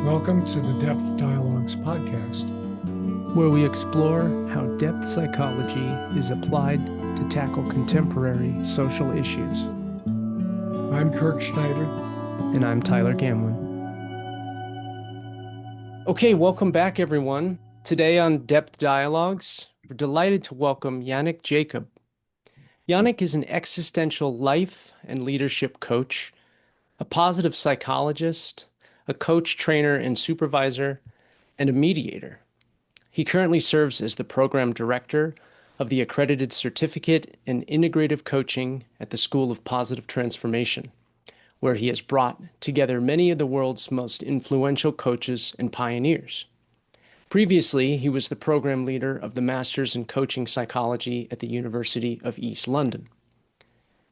Welcome to the Depth Dialogues podcast, where we explore how depth psychology is applied to tackle contemporary social issues. I'm Kirk Schneider. And I'm Tyler Gamlin. Okay, welcome back, everyone. Today on Depth Dialogues, we're delighted to welcome Yannick Jacob. Yannick is an existential life and leadership coach, a positive psychologist, a coach, trainer, and supervisor, and a mediator. He currently serves as the program director of the Accredited Certificate in Integrative Coaching at the School of Positive Transformation, where he has brought together many of the world's most influential coaches and pioneers. Previously, he was the program leader of the Masters in Coaching Psychology at the University of East London.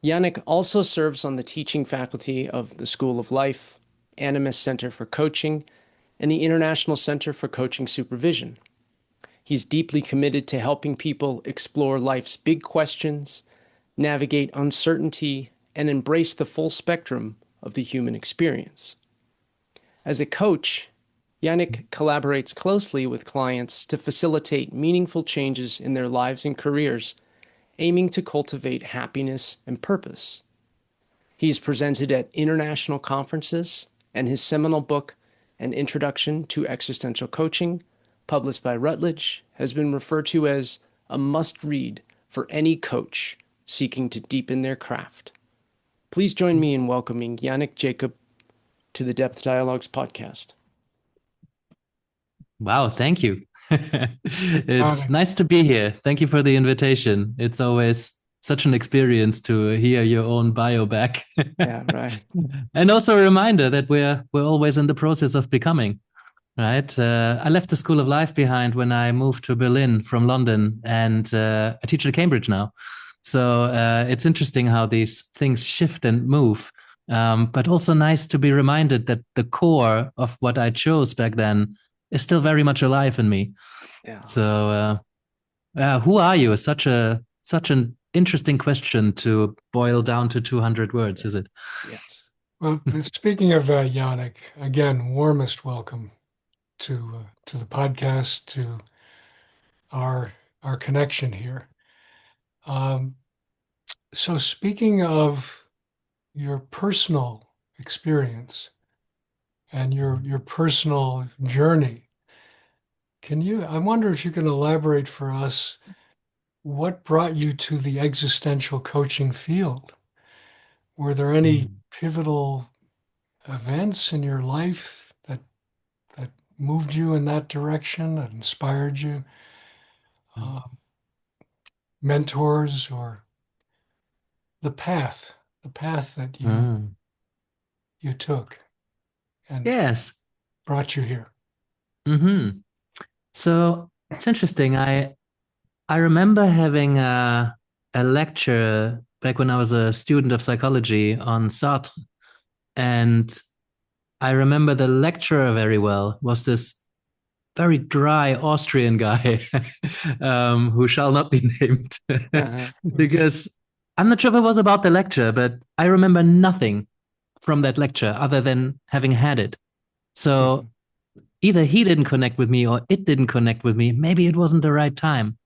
Yannick also serves on the teaching faculty of the School of Life, Animas Centre for Coaching, and the International Centre for Coaching Supervision. He's deeply committed to helping people explore life's big questions, navigate uncertainty, and embrace the full spectrum of the human experience. As a coach, Yannick collaborates closely with clients to facilitate meaningful changes in their lives and careers, aiming to cultivate happiness and purpose. He's presented at international conferences, and his seminal book, An Introduction to Existential Coaching, published by Routledge, has been referred to as a must-read for any coach seeking to deepen their craft. Please join me in welcoming Yannick Jacob to the Depth Dialogues podcast. Wow, thank you. It's nice to be here. Thank you for the invitation. It's always such an experience to hear your own bio back. Yeah, right. And also a reminder that we're always in the process of becoming, right? I left the School of Life behind when I moved to Berlin from London, and I teach at Cambridge now. So it's interesting how these things shift and move, but also nice to be reminded that the core of what I chose back then is still very much alive in me. Yeah. So who are you? Such an interesting question to boil down to 200 words, is it? Yes. Well, speaking of Yannick, again, warmest welcome to the podcast, to our connection here. So speaking of your personal experience and your personal journey, I wonder if you can elaborate for us what brought you to the existential coaching field? Were there any pivotal events in your life that moved you in that direction, that inspired you? Mentors or the path that you took and yes, brought you here? Mm-hmm. So it's interesting. I remember having a lecture back when I was a student of psychology on Sartre. And I remember the lecturer very well was this very dry Austrian guy who shall not be named. Because I'm not sure if it was about the lecture, but I remember nothing from that lecture other than having had it. So either he didn't connect with me or it didn't connect with me. Maybe it wasn't the right time.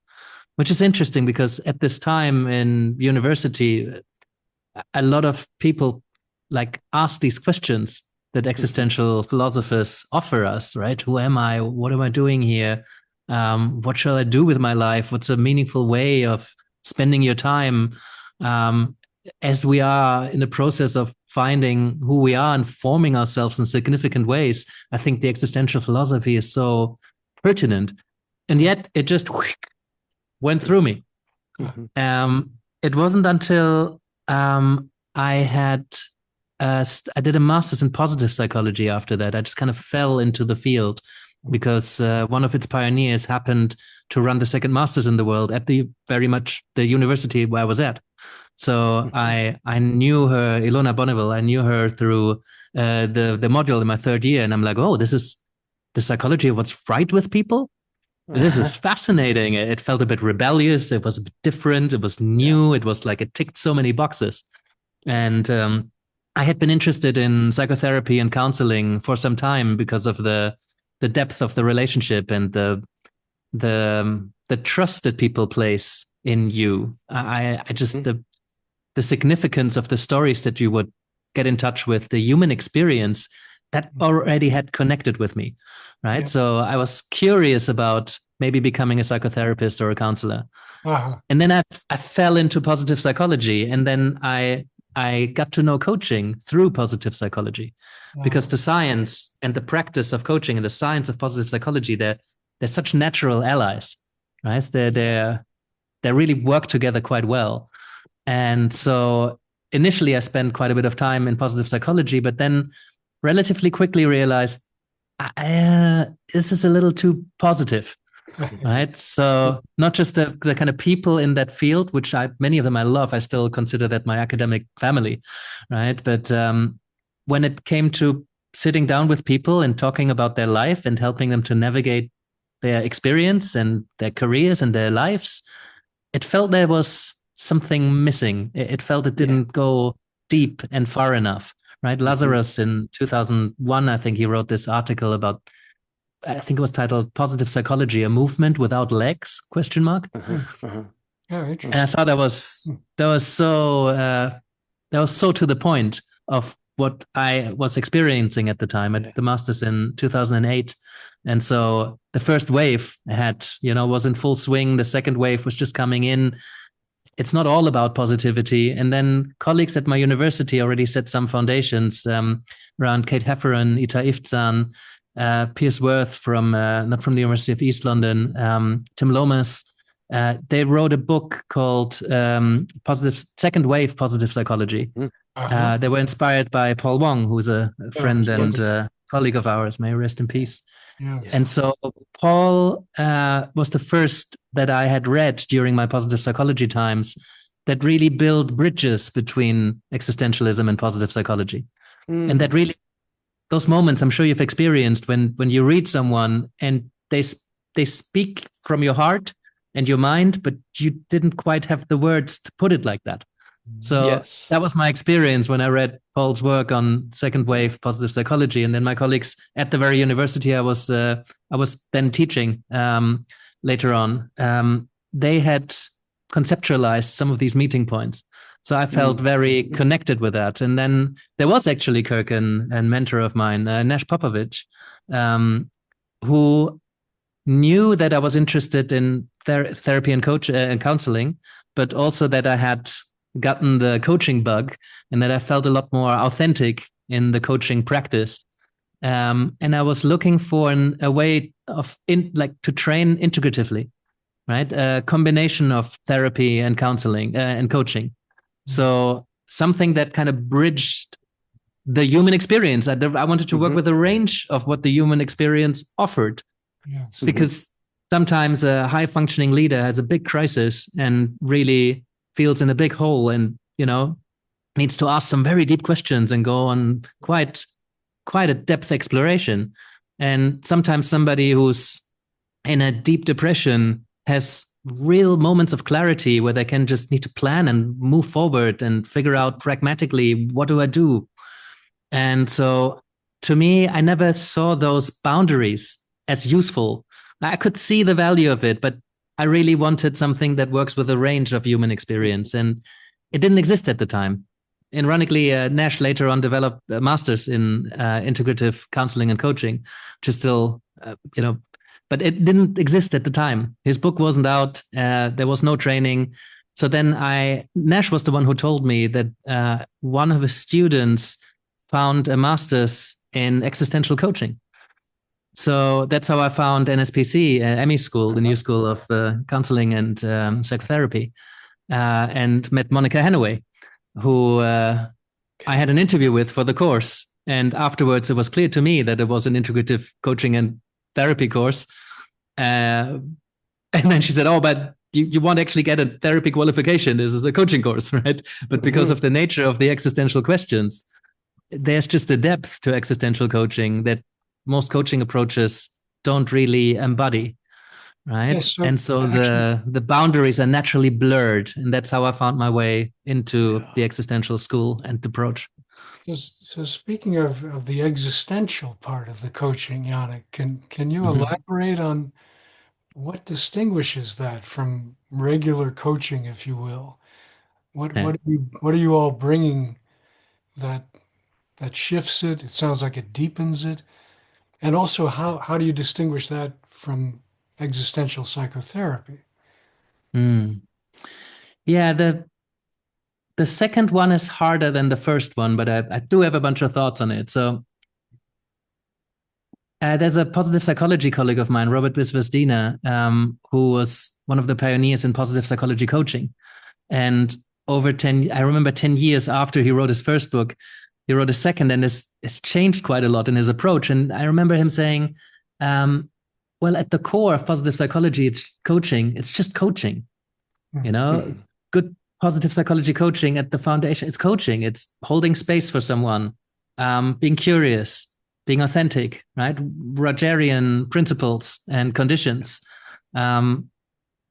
Which is interesting because at this time in university, a lot of people ask these questions that existential philosophers offer us, right? Who am I? What am I doing here? What shall I do with my life? What's a meaningful way of spending your time? As we are in the process of finding who we are and forming ourselves in significant ways, I think the existential philosophy is so pertinent. And yet it just went through me. It wasn't until I did a master's in positive psychology after that. I just kind of fell into the field because one of its pioneers happened to run the second master's in the world at the university where I was at. So I knew her, Ilona Bonneville. I knew her through the module in my third year, and I'm like, oh, this is the psychology of what's right with people. This is fascinating. It felt a bit rebellious. It was a bit different. It was new. Yeah. It was like it ticked so many boxes. And I had been interested in psychotherapy and counseling for some time because of the depth of the relationship and the trust that people place in you. I just the significance of the stories that you would get in touch with, the human experience that already had connected with me, right? Yeah. So I was curious about maybe becoming a psychotherapist or a counselor. Uh-huh. And then I fell into positive psychology, and then I got to know coaching through positive psychology, because the science and the practice of coaching and the science of positive psychology, they're such natural allies, right? They really work together quite well. And so initially I spent quite a bit of time in positive psychology, but then relatively quickly realized this is a little too positive, right? So not just the kind of people in that field, which many of them I love. I still consider that my academic family, right? But when it came to sitting down with people and talking about their life and helping them to navigate their experience and their careers and their lives, it felt there was something missing. It felt it didn't go deep and far enough, right? Lazarus in 2001, I think he wrote this article about, I think it was titled "Positive Psychology: A Movement Without Legs?" question mark. Yeah, interesting. And I thought that was so to the point of what I was experiencing at the time at the Masters in 2008. And so the first wave was in full swing. The second wave was just coming in. It's not all about positivity. And then colleagues at my university already set some foundations around Kate Hefferon, Ita Iftzan, Piers Worth not from the University of East London, Tim Lomas. They wrote a book called Second Wave Positive Psychology. They were inspired by Paul Wong, who's a friend and colleague of ours. May he rest in peace. Yes. And so Paul was the first that I had read during my positive psychology times that really build bridges between existentialism and positive psychology. And that really, those moments I'm sure you've experienced when you read someone and they speak from your heart and your mind, but you didn't quite have the words to put it like that. So that was my experience when I read Paul's work on second wave positive psychology. And then my colleagues at the very university I was then teaching later on, they had conceptualized some of these meeting points. So I felt very connected with that. And then there was actually Kirk and mentor of mine, Nash Popovich, who knew that I was interested in therapy and counseling, but also that I had gotten the coaching bug and that I felt a lot more authentic in the coaching practice. And I was looking for a way to train integratively, right? A combination of therapy and counseling and coaching. So something that kind of bridged the human experience. I wanted to work with a range of what the human experience offered. Yes. Because sometimes a high functioning leader has a big crisis and really feels in a big hole and, needs to ask some very deep questions and go on quite a depth exploration. And sometimes somebody who's in a deep depression has real moments of clarity where they can just need to plan and move forward and figure out pragmatically, what do I do? And so to me, I never saw those boundaries as useful. I could see the value of it, but I really wanted something that works with a range of human experience, and it didn't exist at the time. Ironically, Nash later on developed a master's in integrative counseling and coaching, which is still, but it didn't exist at the time. His book wasn't out. There was no training. So then Nash was the one who told me that one of his students found a master's in existential coaching. So that's how I found NSPC, ME School, the new school of counseling and psychotherapy, and met Monica Hennaway, who I had an interview with for the course. And afterwards, it was clear to me that it was an integrative coaching and therapy course. And then she said, "Oh, but you won't actually get a therapy qualification. This is a coaching course, right?" But because of the nature of the existential questions, there's just a depth to existential coaching that most coaching approaches don't really embody, right? Yes, so and so the boundaries are naturally blurred, and that's how I found my way into the existential school and approach. So speaking of the existential part of the coaching, Yannick, can you Mhm. elaborate on what distinguishes that from regular coaching, if you will? Okay. What are you all bringing that that shifts it? It sounds like it deepens it. And also, how do you distinguish that from existential psychotherapy? Mm. Yeah, the second one is harder than the first one, but I do have a bunch of thoughts on it. So there's a positive psychology colleague of mine, Robert Wiswasdina, who was one of the pioneers in positive psychology coaching. And I remember 10 years after he wrote his first book, he wrote a second, and it's changed quite a lot in his approach. And I remember him saying, well, at the core of positive psychology, it's coaching. It's just coaching, you know, Mhm. good positive psychology coaching at the foundation. It's coaching. It's holding space for someone, being curious, being authentic, right? Rogerian principles and conditions, um,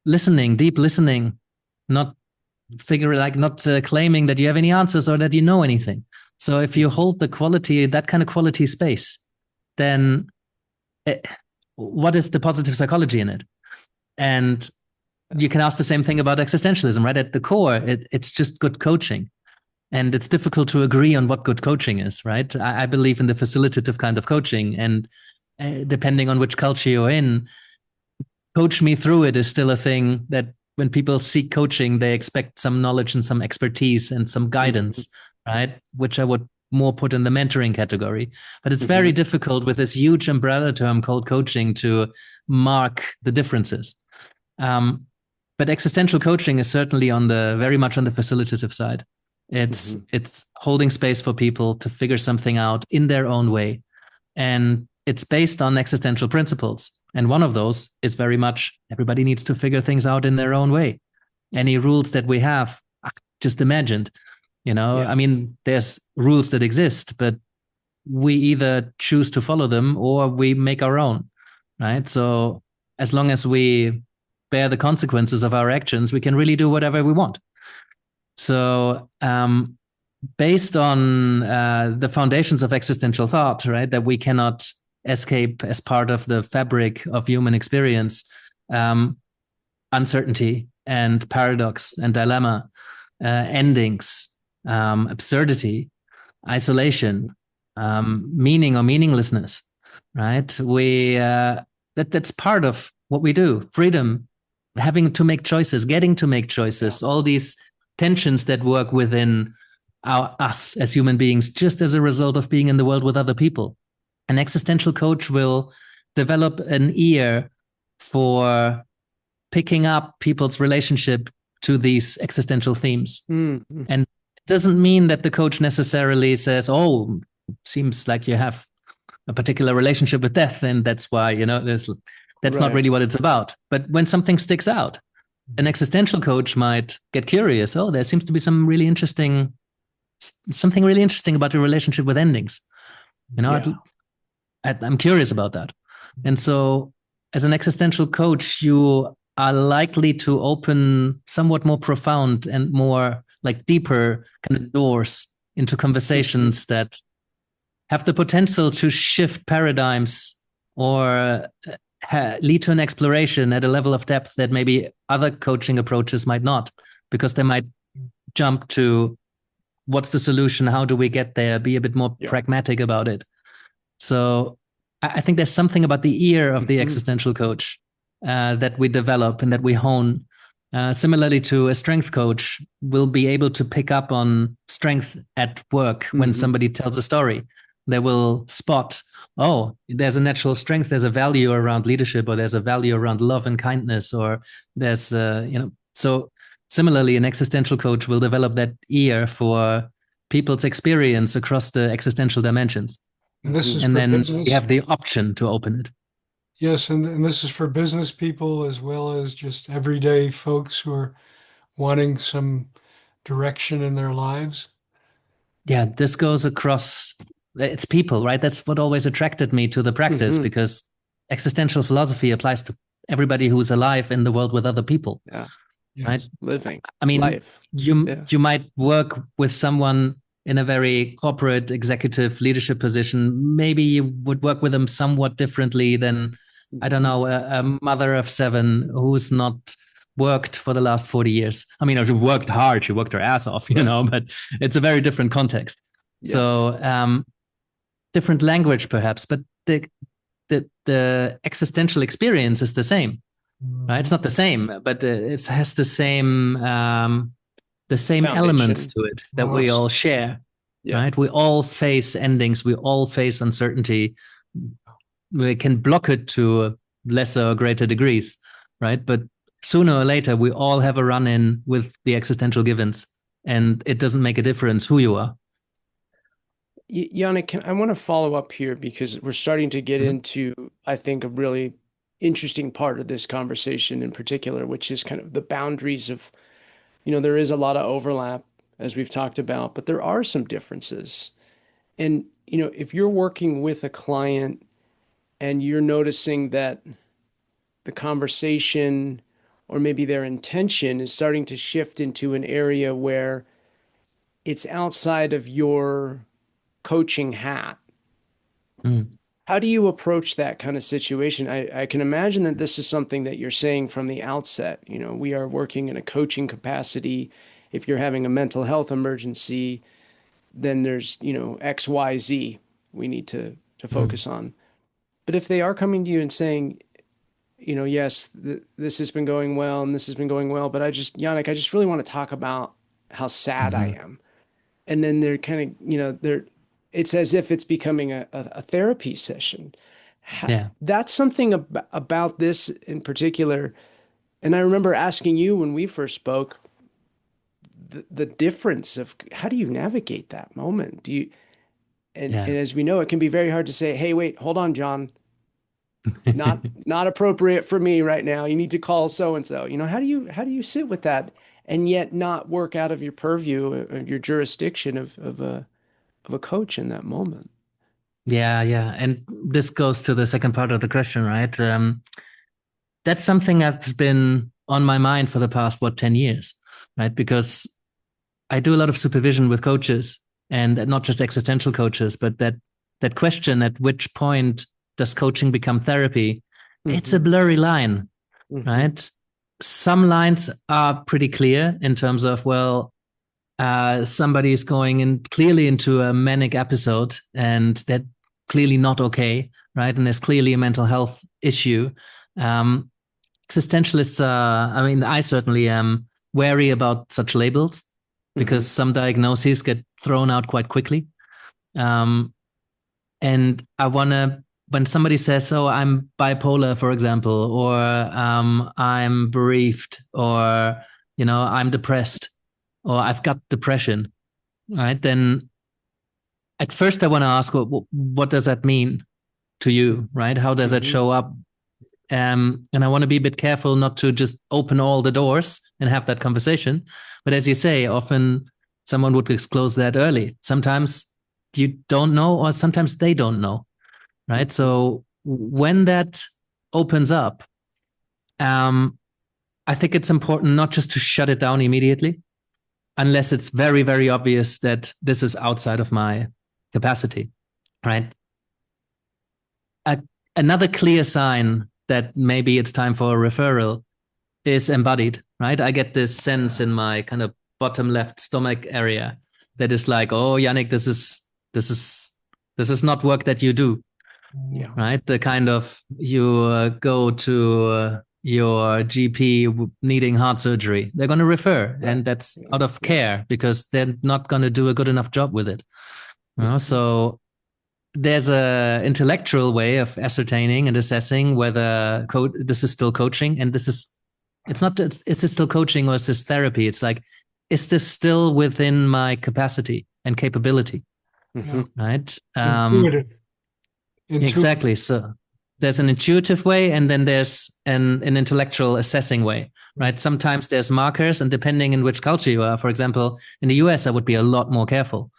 listening, deep listening, not not claiming that you have any answers or that you know anything. So if you hold that kind of quality space, then it, what is the positive psychology in it? And you can ask the same thing about existentialism, right? At the core, it's just good coaching. And it's difficult to agree on what good coaching is, right? I believe in the facilitative kind of coaching. And depending on which culture you're in, coach me through it is still a thing that when people seek coaching, they expect some knowledge and some expertise and some Mhm. guidance, right? Which I would more put in the mentoring category. But it's very Mhm. difficult with this huge umbrella term called coaching to mark the differences. Um, but existential coaching is certainly very much on the facilitative side. Mhm. It's holding space for people to figure something out in their own way, and it's based on existential principles. And one of those is very much everybody needs to figure things out in their own way. Any rules that we have, just imagined, Yeah. I mean, there's rules that exist, but we either choose to follow them or we make our own, right? So as long as we bear the consequences of our actions, we can really do whatever we want. So, based on the foundations of existential thought, right, that we cannot escape as part of the fabric of human experience, um, uncertainty and paradox and dilemma, endings, absurdity, isolation, meaning or meaninglessness, right? That's part of what we do. Freedom, having to make choices, getting to make Yeah. choices, all these tensions that work within us as human beings, just as a result of being in the world with other people. An existential coach will develop an ear for picking up people's relationship to these existential themes. Mhm. And it doesn't mean that the coach necessarily says, oh, seems like you have a particular relationship with death. And that's why, that's not Right. really what it's about. But when something sticks out, an existential coach might get curious. Oh, there seems to be something really interesting about your relationship with endings. You know, Yeah. I'm curious about that. And so, as an existential coach, you are likely to open somewhat more profound and more like deeper kind of doors into Mhm. conversations that have the potential to shift paradigms or lead to an exploration at a level of depth that maybe other coaching approaches might not, because they might jump to what's the solution? How do we get there? Be a bit more Yeah. pragmatic about it. So I think there's something about the ear of the Mhm. existential coach that we develop and that we hone. Similarly to a strength coach, will be able to pick up on strength at work when Mhm. somebody tells a story. They will spot, oh, there's a natural strength, there's a value around leadership, or there's a value around love and kindness, or there's, so similarly, an existential coach will develop that ear for people's experience across the existential dimensions. And this is Mhm. And for then we business. have the option to open it. Yes, and this is for business people as well as just everyday folks who are wanting some direction in their lives. Yeah, this goes across, it's people, right? That's what always attracted me to the practice, Mhm. because existential philosophy applies to everybody who's alive in the world with other people, Yeah. right? Yes. Living I mean, life. you Yeah. you might work with someone in a very corporate executive leadership position, maybe you would work with them somewhat differently than, I don't know, a mother of 7 who's not worked for the last 40 years. I mean, she worked hard, she worked her ass off, you know, but it's a very different context. Yes. So different language perhaps, but the existential experience is the same, right? It's not the same, but it has the same elements to it that we all share, right? We all face endings, we all face uncertainty. We can block it to lesser or greater degrees, right? But sooner or later, we all have a run-in with the existential givens, and it doesn't make a difference who you are. Yannick, I want to follow up here because we're starting to get into, I think, a really interesting part of this conversation in particular, which is kind of the boundaries of, you know, there is a lot of overlap, as we've talked about, but there are some differences. And, you know, if you're working with a client and you're noticing that the conversation or maybe their intention is starting to shift into an area where it's outside of your coaching hat. How do you approach that kind of situation? I can imagine that this is something that you're saying from the outset. You know, we are working in a coaching capacity. If you're having a mental health emergency, then there's, you know, X, Y, Z we need to focus on. But if they are coming to you and saying, you know, yes, this has been going well and this has been going well, but Yannick, I just really want to talk about how sad I am. And then they're kind of, you know, it's as if it's becoming a therapy session. That's something about this in particular. And I remember asking you when we first spoke, the difference of how do you navigate that moment? And as we know, it can be very hard to say, hey, wait, hold on, John. Not appropriate for me right now. You need to call so-and-so. You know, how do you sit with that and yet not work out of your purview, your jurisdiction of a coach in that moment? Yeah. And this goes to the second part of the question, right? That's something that's been on my mind for the past, 10 years, right? Because I do a lot of supervision with coaches, and not just existential coaches, but that question, at which point does coaching become therapy? It's a blurry line, right? Some lines are pretty clear in terms of, well, somebody is going in clearly into a manic episode and they're clearly not okay, right? And there's clearly a mental health issue. Existentialists I mean, I certainly am wary about such labels because some diagnoses get thrown out quite quickly. And I want to, when somebody says, oh, I'm bipolar, for example, or I'm bereaved, or, you know, I'm depressed, or I've got depression, right? Then at first I want to ask, what does that mean to you, right? How does that show up? And I want to be a bit careful not to just open all the doors and have that conversation. But as you say, often someone would disclose that early. Sometimes you don't know, or sometimes they don't know, right? So when that opens up, I think it's important not just to shut it down immediately, unless it's very, very obvious that this is outside of my capacity, right? Another clear sign that maybe it's time for a referral is embodied, right? I get this sense in my kind of bottom left stomach area that is like, oh, Yannick, this is not work that you do, right? The kind of, you go to your GP needing heart surgery, they're going to refer, and that's out of care because they're not going to do a good enough job with it. You know? So there's a intellectual way of ascertaining and assessing whether this is still coaching, and is this still coaching or is this therapy? It's like, is this still within my capacity and capability? Right? Intuitive. Exactly. So there's an intuitive way, and then there's an intellectual assessing way, right? Sometimes there's markers, and depending in which culture you are, for example, in the US, I would be a lot more careful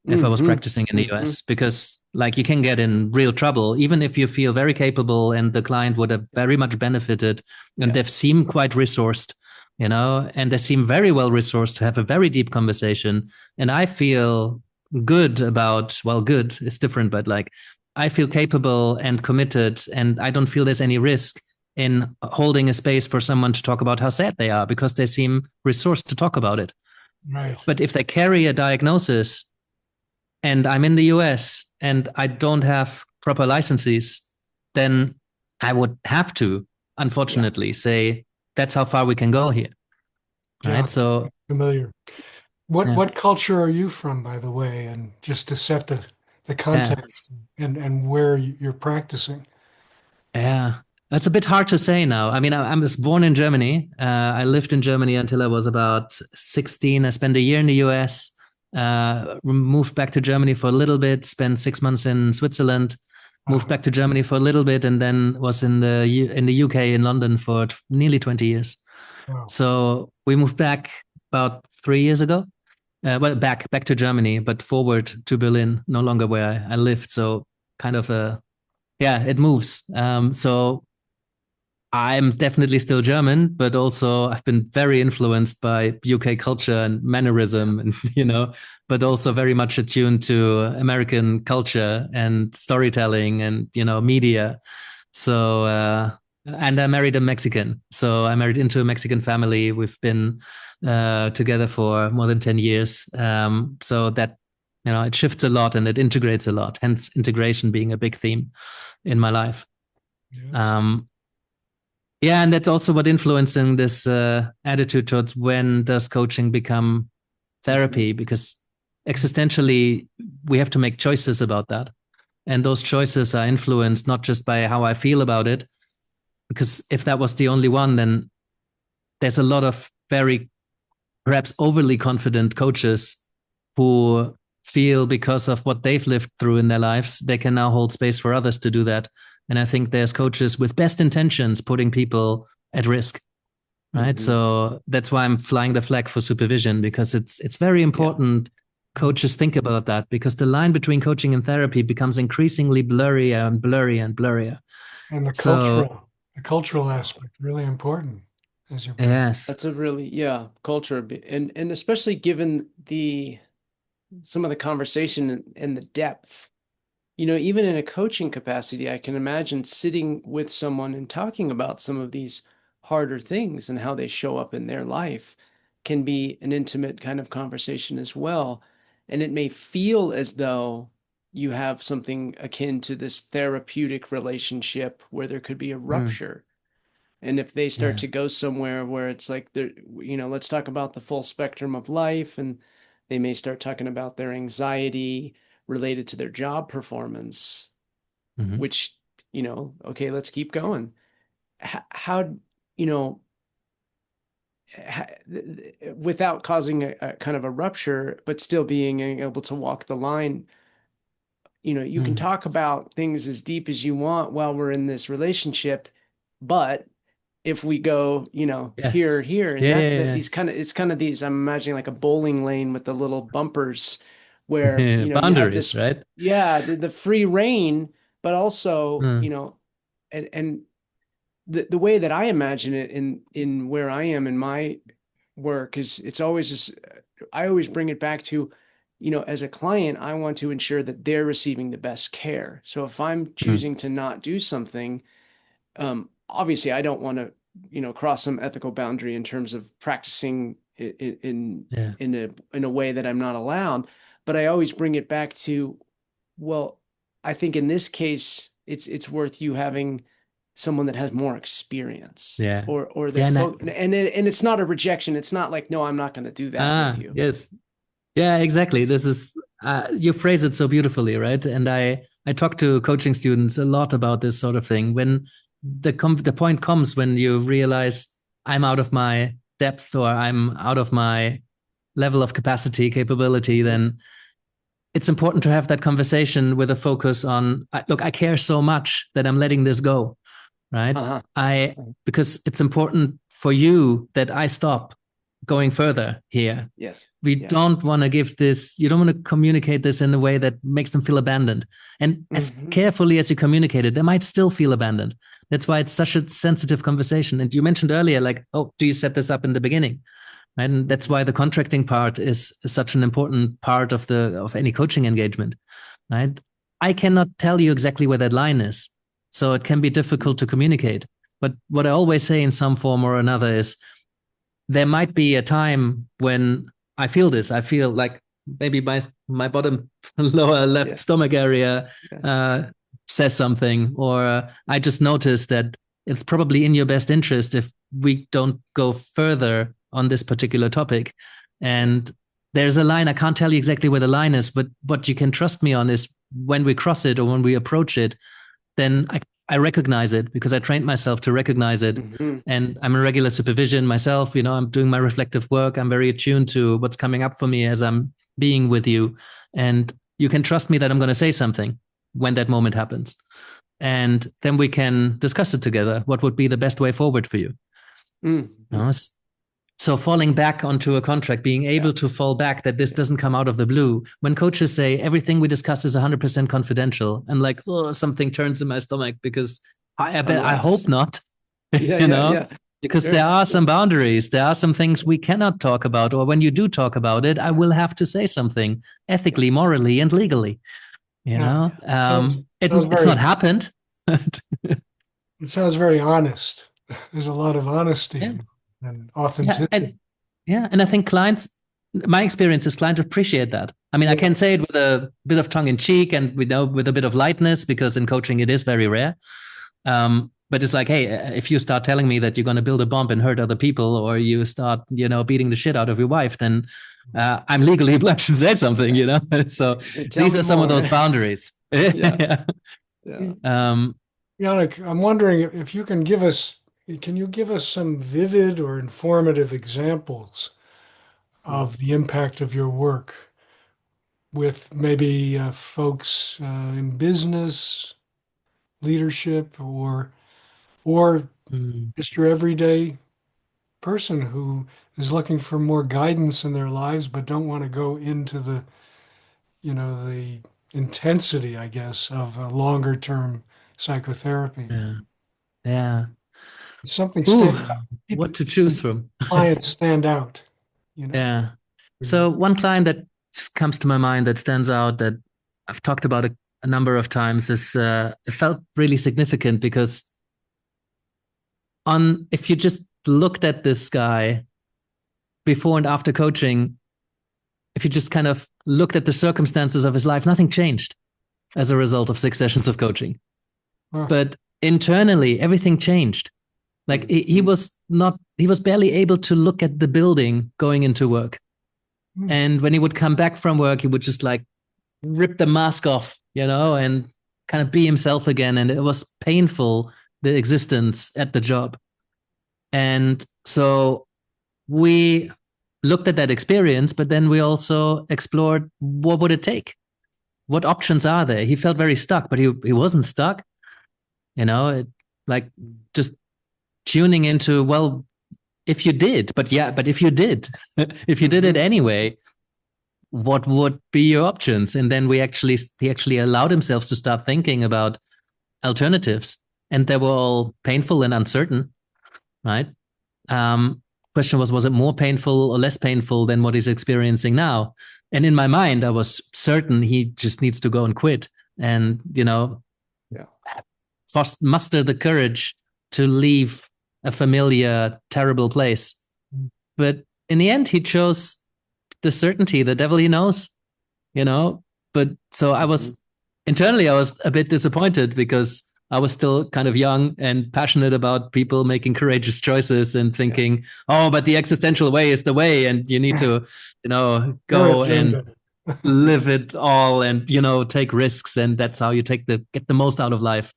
if I was practicing in the US, because like you can get in real trouble, even if you feel very capable and the client would have very much benefited, and they've seemed quite resourced, you know, and they seem very well resourced to have a very deep conversation. And I feel good about, well, good is different, but like I feel capable and committed, and I don't feel there's any risk in holding a space for someone to talk about how sad they are because they seem resourced to talk about it. Right. But if they carry a diagnosis and I'm in the US and I don't have proper licenses, then I would have to, unfortunately, say that's how far we can go here. Yeah. Right. So Familiar. What culture are you from, by the way? And just to set the context and where you're practicing. Yeah, that's a bit hard to say now. I mean, I was born in Germany. I lived in Germany until I was about 16. I spent a year in the US, moved back to Germany for a little bit, spent 6 months in Switzerland, moved back to Germany for a little bit, and then was in the UK in London for nearly 20 years. Wow. So we moved back about 3 years ago. Well, back to Germany, but forward to Berlin, no longer where I lived. So kind of it moves. So I'm definitely still German, but also I've been very influenced by UK culture and mannerism, and but also very much attuned to American culture and storytelling and media. So and I married a Mexican, so I married into a Mexican family. We've been together for more than 10 years. So that it shifts a lot and it integrates a lot. Hence, integration being a big theme in my life. Yes. Yeah, and that's also what influencing this attitude towards when does coaching become therapy? Because existentially, we have to make choices about that. And those choices are influenced not just by how I feel about it, because if that was the only one, then there's a lot of very perhaps overly confident coaches who feel because of what they've lived through in their lives, they can now hold space for others to do that. And I think there's coaches with best intentions putting people at risk, right? So that's why I'm flying the flag for supervision, because it's very important coaches think about that, because the line between coaching and therapy becomes increasingly blurrier and blurrier and blurrier. And the cultural aspect, really important, as you bring. Yes. That's a really, culture. And especially given some of the conversation and the depth, even in a coaching capacity, I can imagine sitting with someone and talking about some of these harder things and how they show up in their life can be an intimate kind of conversation as well. And it may feel as though you have something akin to this therapeutic relationship where there could be a rupture. And if they start to go somewhere where it's like, let's talk about the full spectrum of life, and they may start talking about their anxiety related to their job performance, which, okay, let's keep going. How, without causing a kind of a rupture, but still being able to walk the line, you can talk about things as deep as you want while we're in this relationship, but if we go, here, and these kind of, it's kind of these, I'm imagining like a bowling lane with the little bumpers where, boundaries, you have this, right? Yeah, the free reign, but also, and the way that I imagine it in where I am in my work is it's always just, I always bring it back to, as a client, I want to ensure that they're receiving the best care. So if I'm choosing to not do something, obviously I don't want to, cross some ethical boundary in terms of practicing in a way that I'm not allowed. But I always bring it back to, well, I think in this case, it's worth you having someone that has more experience, or that, and it's not a rejection. It's not like, no, I'm not going to do that with you. Yes. Yeah, exactly. This is, you phrase it so beautifully, right? And I talk to coaching students a lot about this sort of thing. When the point comes when you realize I'm out of my depth or I'm out of my level of capacity, capability, then it's important to have that conversation with a focus on, look, I care so much that I'm letting this go, right? Because it's important for you that I stop going further here. Yes. We don't want to give this, you don't want to communicate this in a way that makes them feel abandoned. And as carefully as you communicate it, they might still feel abandoned. That's why it's such a sensitive conversation. And you mentioned earlier, like, oh, do you set this up in the beginning? And that's why the contracting part is such an important part of any coaching engagement, right? I cannot tell you exactly where that line is, so it can be difficult to communicate. But what I always say in some form or another is there might be a time when I feel this. I feel like maybe my bottom lower left stomach area says something, or I just noticed that it's probably in your best interest if we don't go further on this particular topic. And there's a line, I can't tell you exactly where the line is, but what you can trust me on is when we cross it or when we approach it, then I recognize it because I trained myself to recognize it. Mm-hmm. And I'm in regular supervision myself. I'm doing my reflective work. I'm very attuned to what's coming up for me as I'm being with you. And you can trust me that I'm going to say something when that moment happens. And then we can discuss it together. What would be the best way forward for you? Mm-hmm. So falling back onto a contract, being able to fall back, that this doesn't come out of the blue. When coaches say everything we discuss is 100% confidential, I'm like, oh, something turns in my stomach because I hope not. Because there are some boundaries. There are some things we cannot talk about. Or when you do talk about it, I will have to say something ethically, morally, and legally. It's not happened. It sounds very honest. There's a lot of honesty and authenticity. And I think clients, my experience is clients appreciate that. I mean, I can say it with a bit of tongue in cheek and with a bit of lightness, because in coaching it is very rare. But it's like, hey, if you start telling me that you're going to build a bomb and hurt other people, or you start, beating the shit out of your wife, then I'm legally obliged to say something, So these are some of those boundaries. Yannick, I'm wondering if you can give us some vivid or informative examples of the impact of your work with maybe folks in business, leadership, or just your everyday person who is looking for more guidance in their lives but don't want to go into the intensity, I guess, of a longer term psychotherapy. Yeah. Something what to choose from. Clients stand out. Yeah. So one client that comes to my mind that stands out, that I've talked about a number of times, is it felt really significant because if you just looked at this guy before and after coaching, if you just kind of looked at the circumstances of his life, nothing changed as a result of 6 sessions of coaching. But internally, everything changed. Like he was barely able to look at the building going into work. And when he would come back from work, he would just like rip the mask off, and kind of be himself again. And it was painful, the existence at the job. And so we looked at that experience, but then we also explored, what would it take? What options are there? He felt very stuck, but he wasn't stuck. Like just tuning into, well, if you did, but if you did, if you did it anyway, what would be your options? And then he actually allowed himself to start thinking about alternatives, and they were all painful and uncertain, right? Question was it more painful or less painful than what he's experiencing now? And in my mind, I was certain he just needs to go and quit and, muster the courage to leave a familiar, terrible place. But in the end, he chose the certainty, the devil he knows, But so internally, I was a bit disappointed because I was still kind of young and passionate about people making courageous choices and thinking, oh, but the existential way is the way. And you need to, go and live it all and, take risks. And that's how you get the most out of life.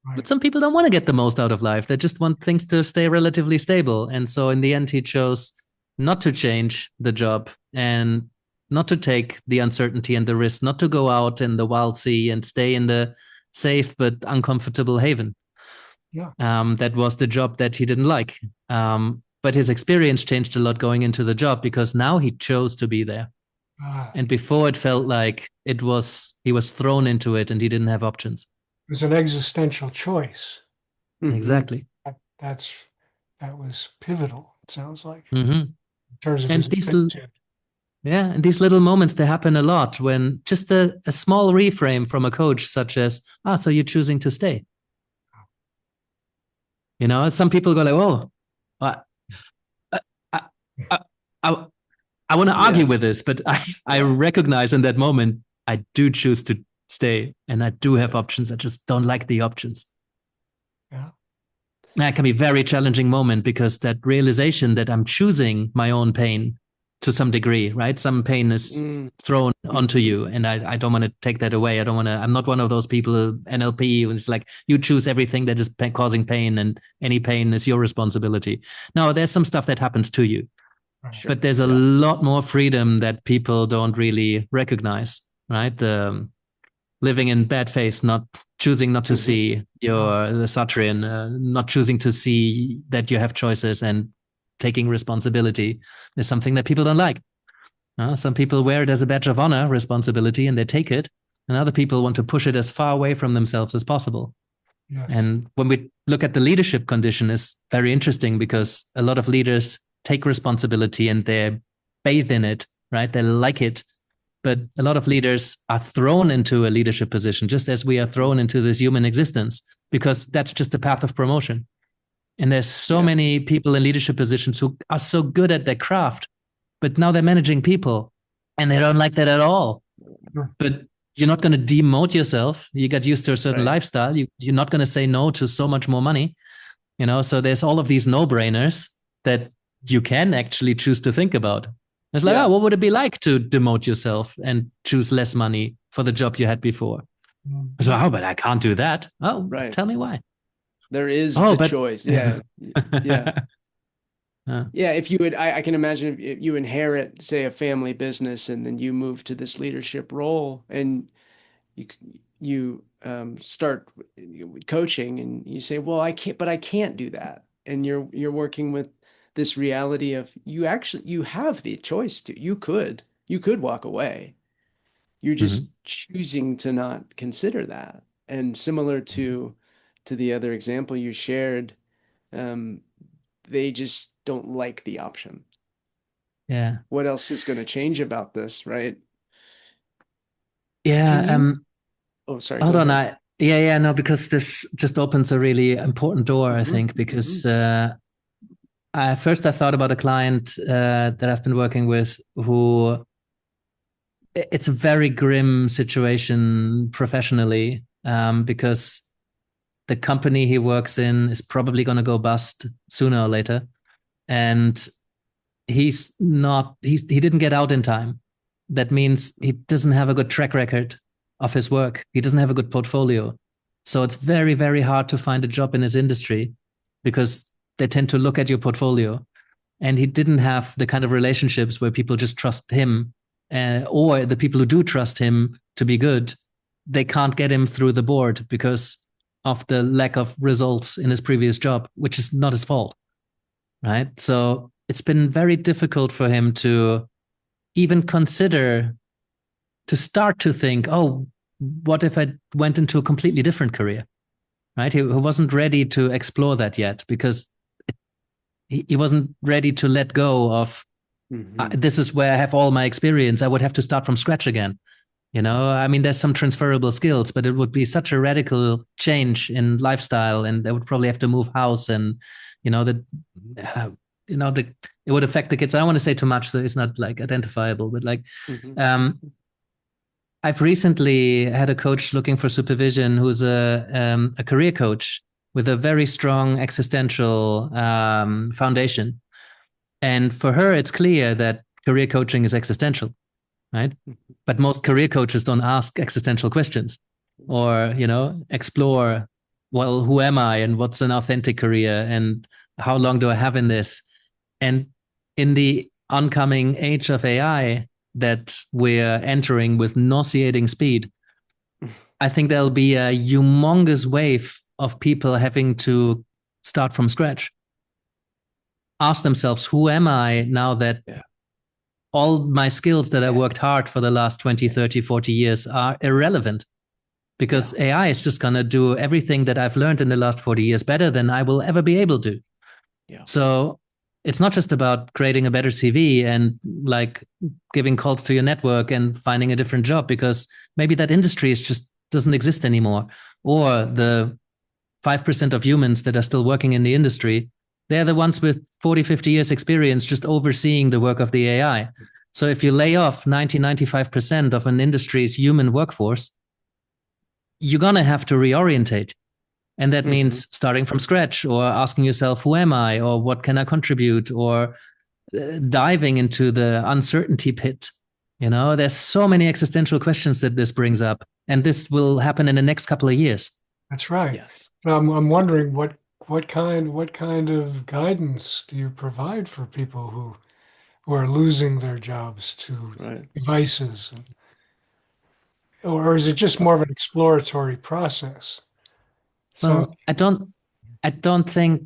Right. But some people don't want to get the most out of life. They just want things to stay relatively stable. And so in the end, he chose not to change the job and not to take the uncertainty and the risk, not to go out in the wild sea and stay in the safe but uncomfortable haven. That was the job that he didn't like. But his experience changed a lot going into the job because now he chose to be there. And before it felt like he was thrown into it and he didn't have options. It was an existential choice. Exactly. That was pivotal, it sounds like. terms of And his these, attitude. yeah, and these little moments, they happen a lot when just a small reframe from a coach, such as, so you're choosing to stay. You know, some people go like, oh, I, I, I, I, I want to argue with this, but I recognize in that moment, I do choose to stay and I do have options. I just don't like the options. Yeah. That can be a very challenging moment because that realization that I'm choosing my own pain to some degree, right? Some pain is thrown onto you, and I don't want to take that away. I'm not one of those people, NLP, who's like, you choose everything that is causing pain and any pain is your responsibility. No, there's some stuff that happens to you, but there's a lot more freedom that people don't really recognize, right? The living in bad faith, not choosing not to see the Satrian, not choosing to see that you have choices and taking responsibility is something that people don't like. Some people wear it as a badge of honor, responsibility, and they take it. And other people want to push it as far away from themselves as possible. Yes. And when we look at the leadership condition, it's very interesting because a lot of leaders take responsibility and they bathe in it, right? They like it. But a lot of leaders are thrown into a leadership position, just as we are thrown into this human existence, because that's just a path of promotion. And there's so many people in leadership positions who are so good at their craft, but now they're managing people and they don't like that at all. But you're not going to demote yourself. You got used to a certain lifestyle. You're not going to say no to so much more money. You know, so there's all of these no-brainers that you can actually choose to think about. It's like, what would it be like to demote yourself and choose less money for the job you had before? So, but I can't do that. Tell me why. There is the choice. Yeah. If you would, I can imagine if you inherit, say, a family business and then you move to this leadership role and you start coaching and you say, well, I can't do that. And you're working with this reality of you have the choice you could walk away. You're just choosing to not consider that. And similar to the other example you shared, they just don't like the option. Yeah. What else is going to change about this, right? Yeah. Sorry. Hold on. No, because this just opens a really important door, I think, because first I thought about a client that I've been working with who it's a very grim situation professionally, because the company he works in is probably going to go bust sooner or later. And he didn't get out in time. That means he doesn't have a good track record of his work. He doesn't have a good portfolio. So it's very, very hard to find a job in his industry because they tend to look at your portfolio. And he didn't have the kind of relationships where people just trust him, or the people who do trust him to be good, they can't get him through the board because of the lack of results in his previous job, which is not his fault, right? So it's been very difficult for him to even consider, to start to think, what if I went into a completely different career, right? He wasn't ready to explore that yet because he wasn't ready to let go of, this is where I have all my experience. I would have to start from scratch again. You know, I mean, there's some transferable skills, but it would be such a radical change in lifestyle, and they would probably have to move house, and it would affect the kids. I don't want to say too much, so it's not like identifiable, but like, I've recently had a coach looking for supervision who's a career coach with a very strong existential foundation, and for her, it's clear that career coaching is existential. Right? But most career coaches don't ask existential questions or, explore, well, who am I and what's an authentic career and how long do I have in this? And in the oncoming age of AI that we're entering with nauseating speed, I think there'll be a humongous wave of people having to start from scratch. Ask themselves, who am I now that all my skills that I worked hard for the last 20, 30, 40 years are irrelevant because AI is just going to do everything that I've learned in the last 40 years better than I will ever be able to. Yeah. So it's not just about creating a better CV and like giving calls to your network and finding a different job, because maybe that industry is just doesn't exist anymore. Or the 5% of humans that are still working in the industry, they're the ones with 40, 50 years experience just overseeing the work of the AI. So if you lay off 95% of an industry's human workforce, you're going to have to reorientate. And that means starting from scratch, or asking yourself, who am I? Or what can I contribute? Or diving into the uncertainty pit. There's so many existential questions that this brings up. And this will happen in the next couple of years. That's right. Yes. I'm wondering what kind of guidance do you provide for people who are losing their jobs to devices, or is it just more of an exploratory process? Well, I don't think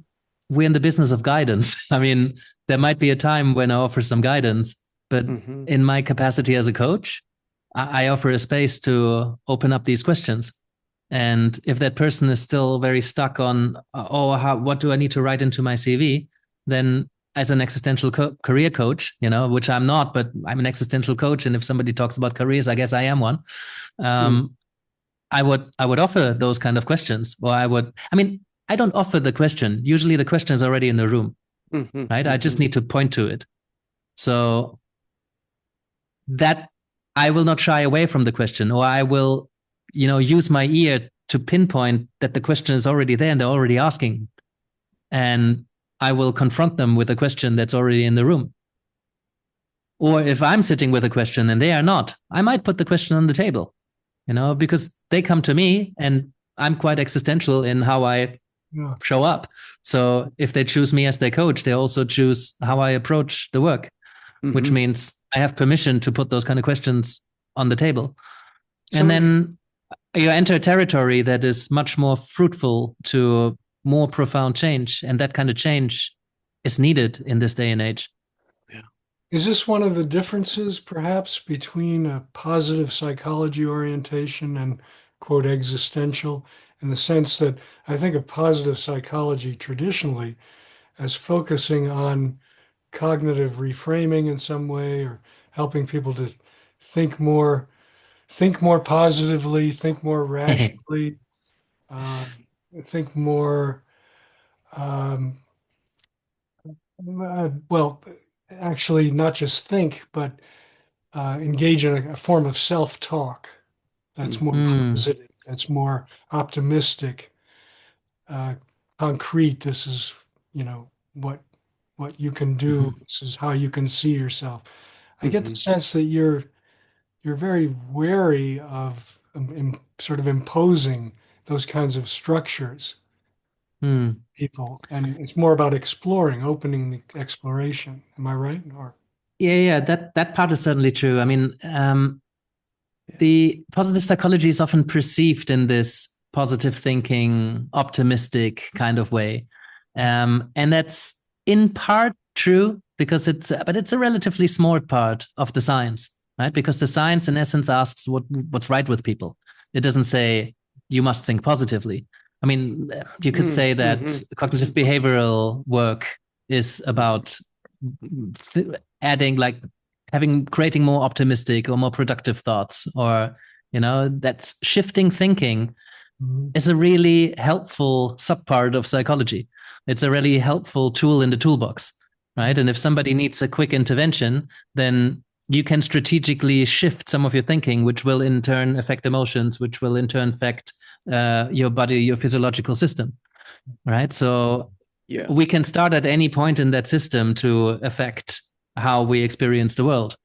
we're in the business of guidance. I mean, there might be a time when I offer some guidance, but in my capacity as a coach, I offer a space to open up these questions. And if that person is still very stuck on, what do I need to write into my CV? Then as an existential career coach, which I'm not, but I'm an existential coach. And if somebody talks about careers, I guess I am one. I would offer those kind of questions, or I don't offer the question. Usually the question is already in the room, right? I just need to point to it. So that I will not shy away from the question, or I will, use my ear to pinpoint that the question is already there and they're already asking. And I will confront them with a question that's already in the room. Or if I'm sitting with a question and they are not, I might put the question on the table, because they come to me and I'm quite existential in how I show up. So if they choose me as their coach, they also choose how I approach the work, which means I have permission to put those kind of questions on the table. And then you enter a territory that is much more fruitful to more profound change. And that kind of change is needed in this day and age. Yeah. Is this one of the differences, perhaps, between a positive psychology orientation and, quote, existential, in the sense that I think of positive psychology traditionally as focusing on cognitive reframing in some way, or helping people to think more positively, think more rationally, think more, well, actually not just think, but engage in a form of self-talk that's more positive, that's more optimistic, concrete. This is, what you can do. This is how you can see yourself. I get the sense that you're very wary of sort of imposing those kinds of structures people, and it's more about exploring, opening the exploration. Am I right? Or Yeah, that part is certainly true. I mean, the positive psychology is often perceived in this positive thinking, optimistic kind of way, and that's in part true because but it's a relatively small part of the science, right? Because the science, in essence, asks what's right with people. It doesn't say you must think positively. I mean, you could say that cognitive behavioral work is about creating more optimistic or more productive thoughts, or that's shifting thinking is a really helpful subpart of psychology. It's a really helpful tool in the toolbox, right? And if somebody needs a quick intervention, then you can strategically shift some of your thinking, which will in turn affect emotions, which will in turn affect your body, your physiological system, right? So we can start at any point in that system to affect how we experience the world.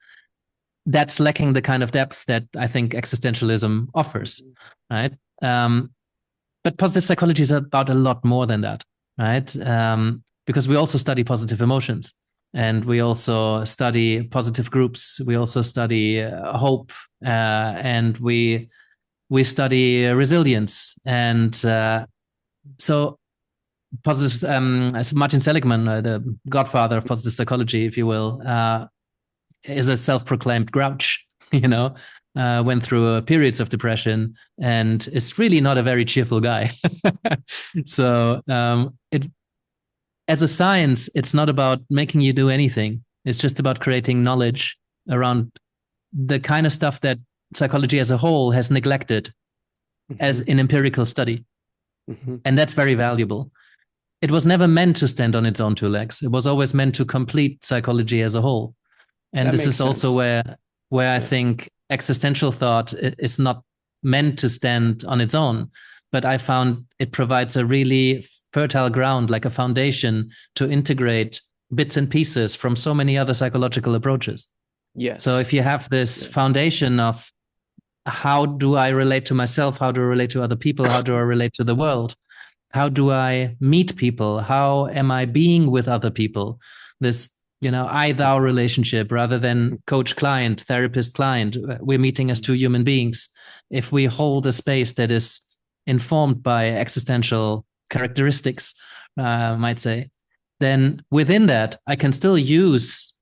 That's lacking the kind of depth that I think existentialism offers, right? But positive psychology is about a lot more than that, right? Because we also study positive emotions, and we also study positive groups. We also study hope, and we study resilience. And so positive, as Martin Seligman, the godfather of positive psychology, if you will, is a self-proclaimed grouch, went through periods of depression and is really not a very cheerful guy. So as a science, it's not about making you do anything. It's just about creating knowledge around the kind of stuff that psychology as a whole has neglected as Mm-hmm. an empirical study. Mm-hmm. And that's very valuable. It was never meant to stand on its own two legs. It was always meant to complete psychology as a whole. And That this makes is also sense. where I Yeah. think existential thought is not meant to stand on its own, but I found it provides a really fertile ground, like a foundation to integrate bits and pieces from so many other psychological approaches. So Yes. if you have this Yeah. foundation of how do I relate to myself, how do I relate to other people, how do I relate to the world, how do I meet people, how am I being with other people, this I thou relationship rather than coach client, therapist client, we're meeting as two human beings. If we hold a space that is informed by existential characteristics, I might say, then within that I can still use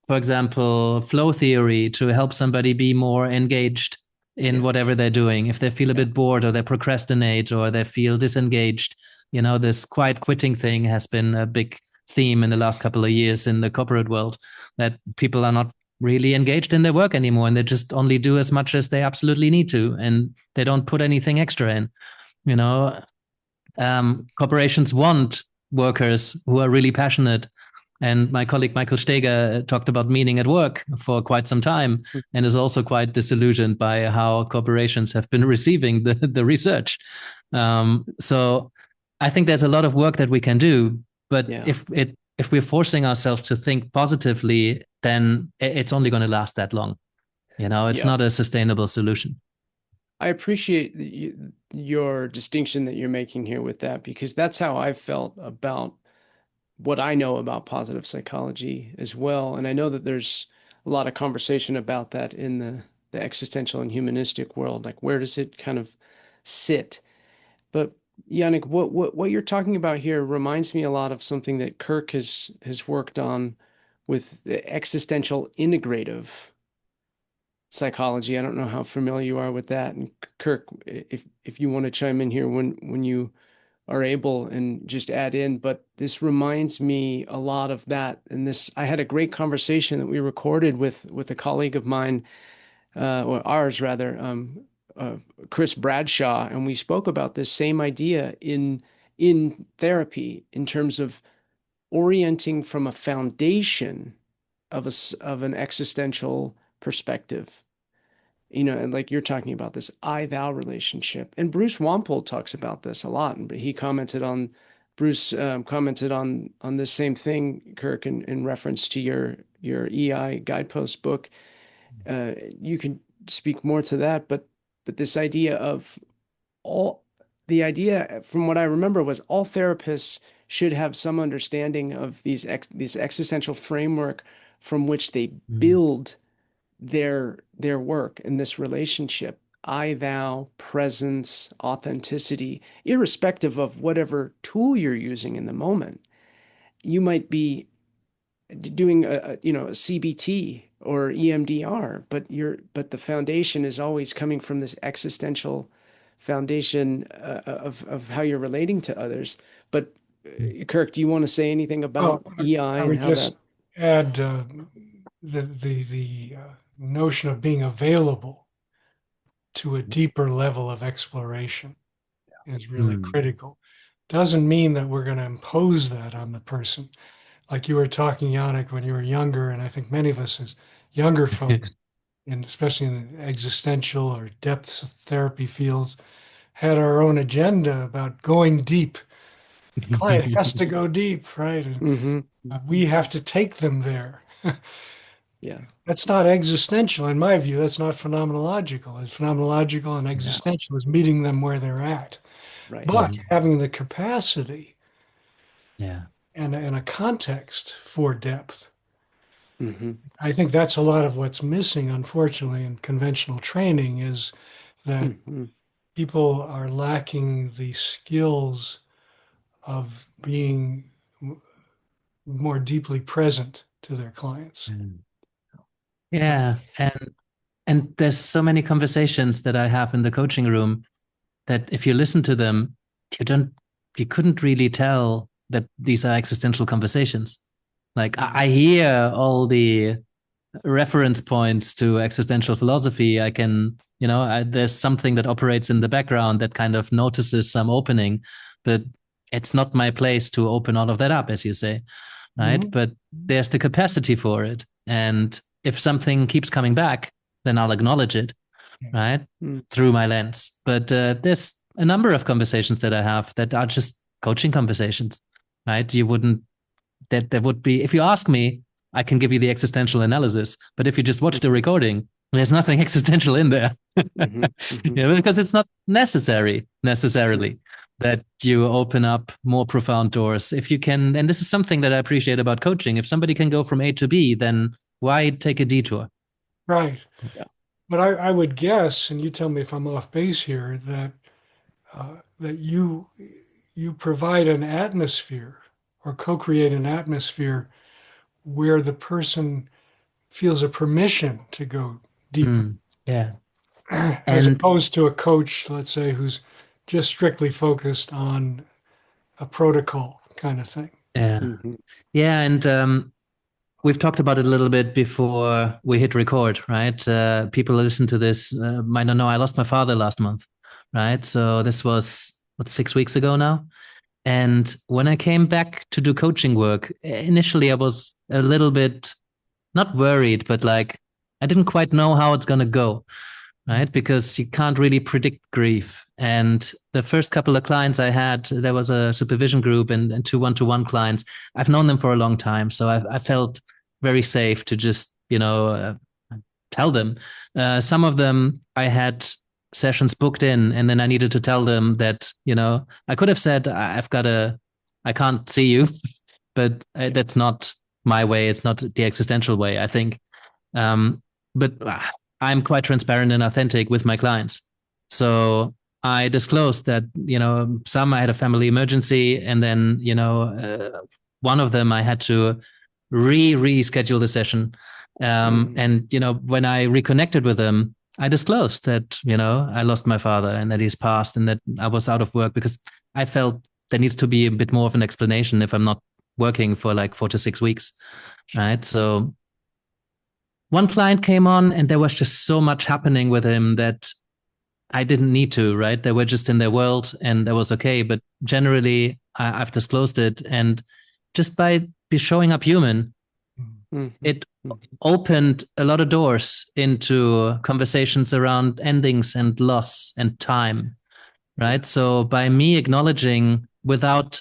for example, flow theory to help somebody be more engaged in Yes. whatever they're doing. If they feel a Yeah. bit bored or they procrastinate or they feel disengaged, this quiet quitting thing has been a big theme in the last couple of years in the corporate world, that people are not really engaged in their work anymore and they just only do as much as they absolutely need to and they don't put anything extra in. You know, corporations want workers who are really passionate. And my colleague Michael Steger talked about meaning at work for quite some time and is also quite disillusioned by how corporations have been receiving the research. So I think there's a lot of work that we can do, but Yeah. if we're forcing ourselves to think positively, then it's only going to last that long. It's Yeah. not a sustainable solution. I appreciate your distinction that you're making here with that, because that's how I've felt about what I know about positive psychology as well. And I know that there's a lot of conversation about that in the existential and humanistic world. Like, where does it kind of sit? But Yannick, what you're talking about here reminds me a lot of something that Kirk has worked on with the existential integrative psychology. I don't know how familiar you are with that. And Kirk, if you want to chime in here when you are able and just add in, but this reminds me a lot of that. And this, I had a great conversation that we recorded with a colleague of mine, or ours rather, uh, Chris Bradshaw, and we spoke about this same idea in therapy in terms of orienting from a foundation of an existential perspective. And like you're talking about this I-thou relationship. And Bruce Wampold talks about this a lot. And he commented on, Bruce commented on this same thing, Kirk, in reference to your EI guidepost book. You can speak more to that, but this idea of the idea from what I remember was all therapists should have some understanding of these existential framework from which they build their work in this relationship. I, thou, presence, authenticity, irrespective of whatever tool you're using in the moment. You might be doing a CBT or EMDR, but the foundation is always coming from this existential foundation of how you're relating to others. But Kirk, do you want to say anything about Well, EI I and would how that? just add the notion of being available to a deeper level of exploration is really critical. Doesn't mean that we're going to impose that on the person. Like you were talking, Yannick, when you were younger, and I think many of us as younger folks, and especially in the existential or depth therapy fields, had our own agenda about going deep. The client has to go deep, right? And Mm-hmm. we have to take them there. Yeah. That's not existential, in my view. That's not phenomenological. It's phenomenological and No. existential is meeting them where they're at. Right. But having the capacity Yeah. and a context for depth, Mm-hmm. I think that's a lot of what's missing, unfortunately, in conventional training is that Mm-hmm. people are lacking the skills of being more deeply present to their clients. Yeah. And there's so many conversations that I have in the coaching room that if you listen to them, you couldn't really tell that these are existential conversations. Like I hear all the reference points to existential philosophy. I can, there's something that operates in the background that kind of notices some opening, but it's not my place to open all of that up, as you say, right? But there's the capacity for it. And if something keeps coming back, then I'll acknowledge it, right? Through my lens. But there's a number of conversations that I have that are just coaching conversations, right? There would be, if you ask me, I can give you the existential analysis, but if you just watch the recording, there's nothing existential in there. Because it's not necessarily that you open up more profound doors. If you can, and this is something that I appreciate about coaching, if somebody can go from A to B, then why take a detour? Right. Yeah. But I would guess, and you tell me if I'm off base here, that you provide an atmosphere or co-create an atmosphere where the person feels a permission to go deeper. Yeah. As opposed to a coach, let's say, who's just strictly focused on a protocol kind of thing. Yeah. Yeah. And we've talked about it a little bit before we hit record, right? People who listen to this might not know I lost my father last month, right? So this was, 6 weeks ago now? And when I came back to do coaching work, initially I was a little bit not worried, but like I didn't quite know how it's going to go, right? Because you can't really predict grief. And the first couple of clients I had, there was a supervision group and two one-to-one clients. I've known them for a long time. So I felt very safe to just, tell them. Some of them I had sessions booked in, and then I needed to tell them that, I could have said, I can't see you, but that's not my way. It's not the existential way, I think. But I'm quite transparent and authentic with my clients. So I disclosed that, some I had a family emergency, and then, one of them I had to reschedule the session. And, when I reconnected with them, I disclosed that, I lost my father and that he's passed and that I was out of work, because I felt there needs to be a bit more of an explanation if I'm not working for like 4 to 6 weeks, right? So one client came on and there was just so much happening with him that I didn't need to, right? They were just in their world and that was okay. But generally, I've disclosed it. And just by showing up human, it opened a lot of doors into conversations around endings and loss and time, right? So by me acknowledging without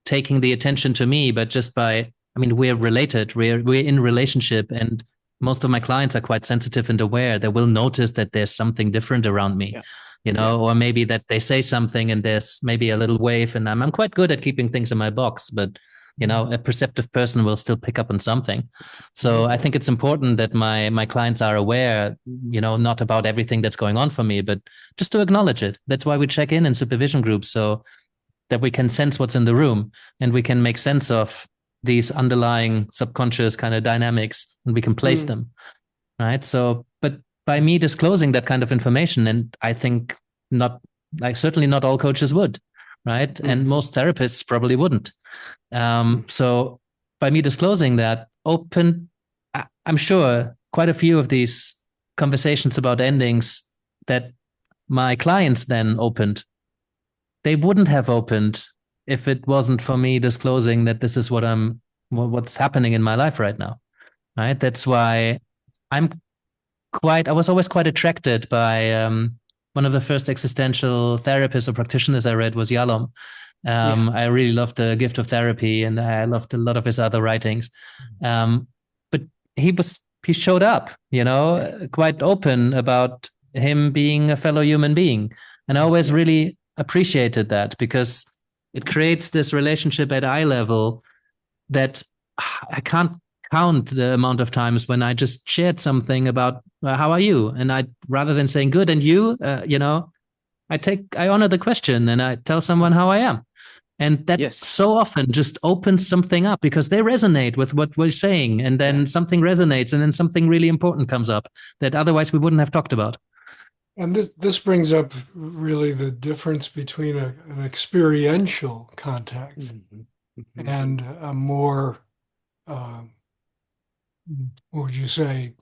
taking the attention to me, but just we're related, we're in relationship, and most of my clients are quite sensitive and aware. They will notice that there's something different around me, or maybe that they say something and there's maybe a little wave, and I'm quite good at keeping things in my box, but a perceptive person will still pick up on something. So I think it's important that my clients are aware, not about everything that's going on for me, but just to acknowledge it. That's why we check in supervision groups, so that we can sense what's in the room and we can make sense of these underlying subconscious kind of dynamics, and we can place them, right? So, but by me disclosing that kind of information, and I think certainly not all coaches would, right? And most therapists probably wouldn't. So by me disclosing that, I'm sure quite a few of these conversations about endings that my clients then opened, they wouldn't have opened if it wasn't for me disclosing that this is what's happening in my life right now, right? That's why I was always quite attracted by one of the first existential therapists or practitioners I read was Yalom. I really loved The Gift of Therapy, and I loved a lot of his other writings. But he showed up, quite open about him being a fellow human being. And I always really appreciated that, because it creates this relationship at eye level that I can't count the amount of times when I just shared something about how are you? And rather than saying good and you, I honor the question and I tell someone how I am. And that so often just opens something up, because they resonate with what we're saying. And then something resonates, and then something really important comes up that otherwise we wouldn't have talked about. And this brings up really the difference between an experiential contact Mhm. and a more, uh, what would you say,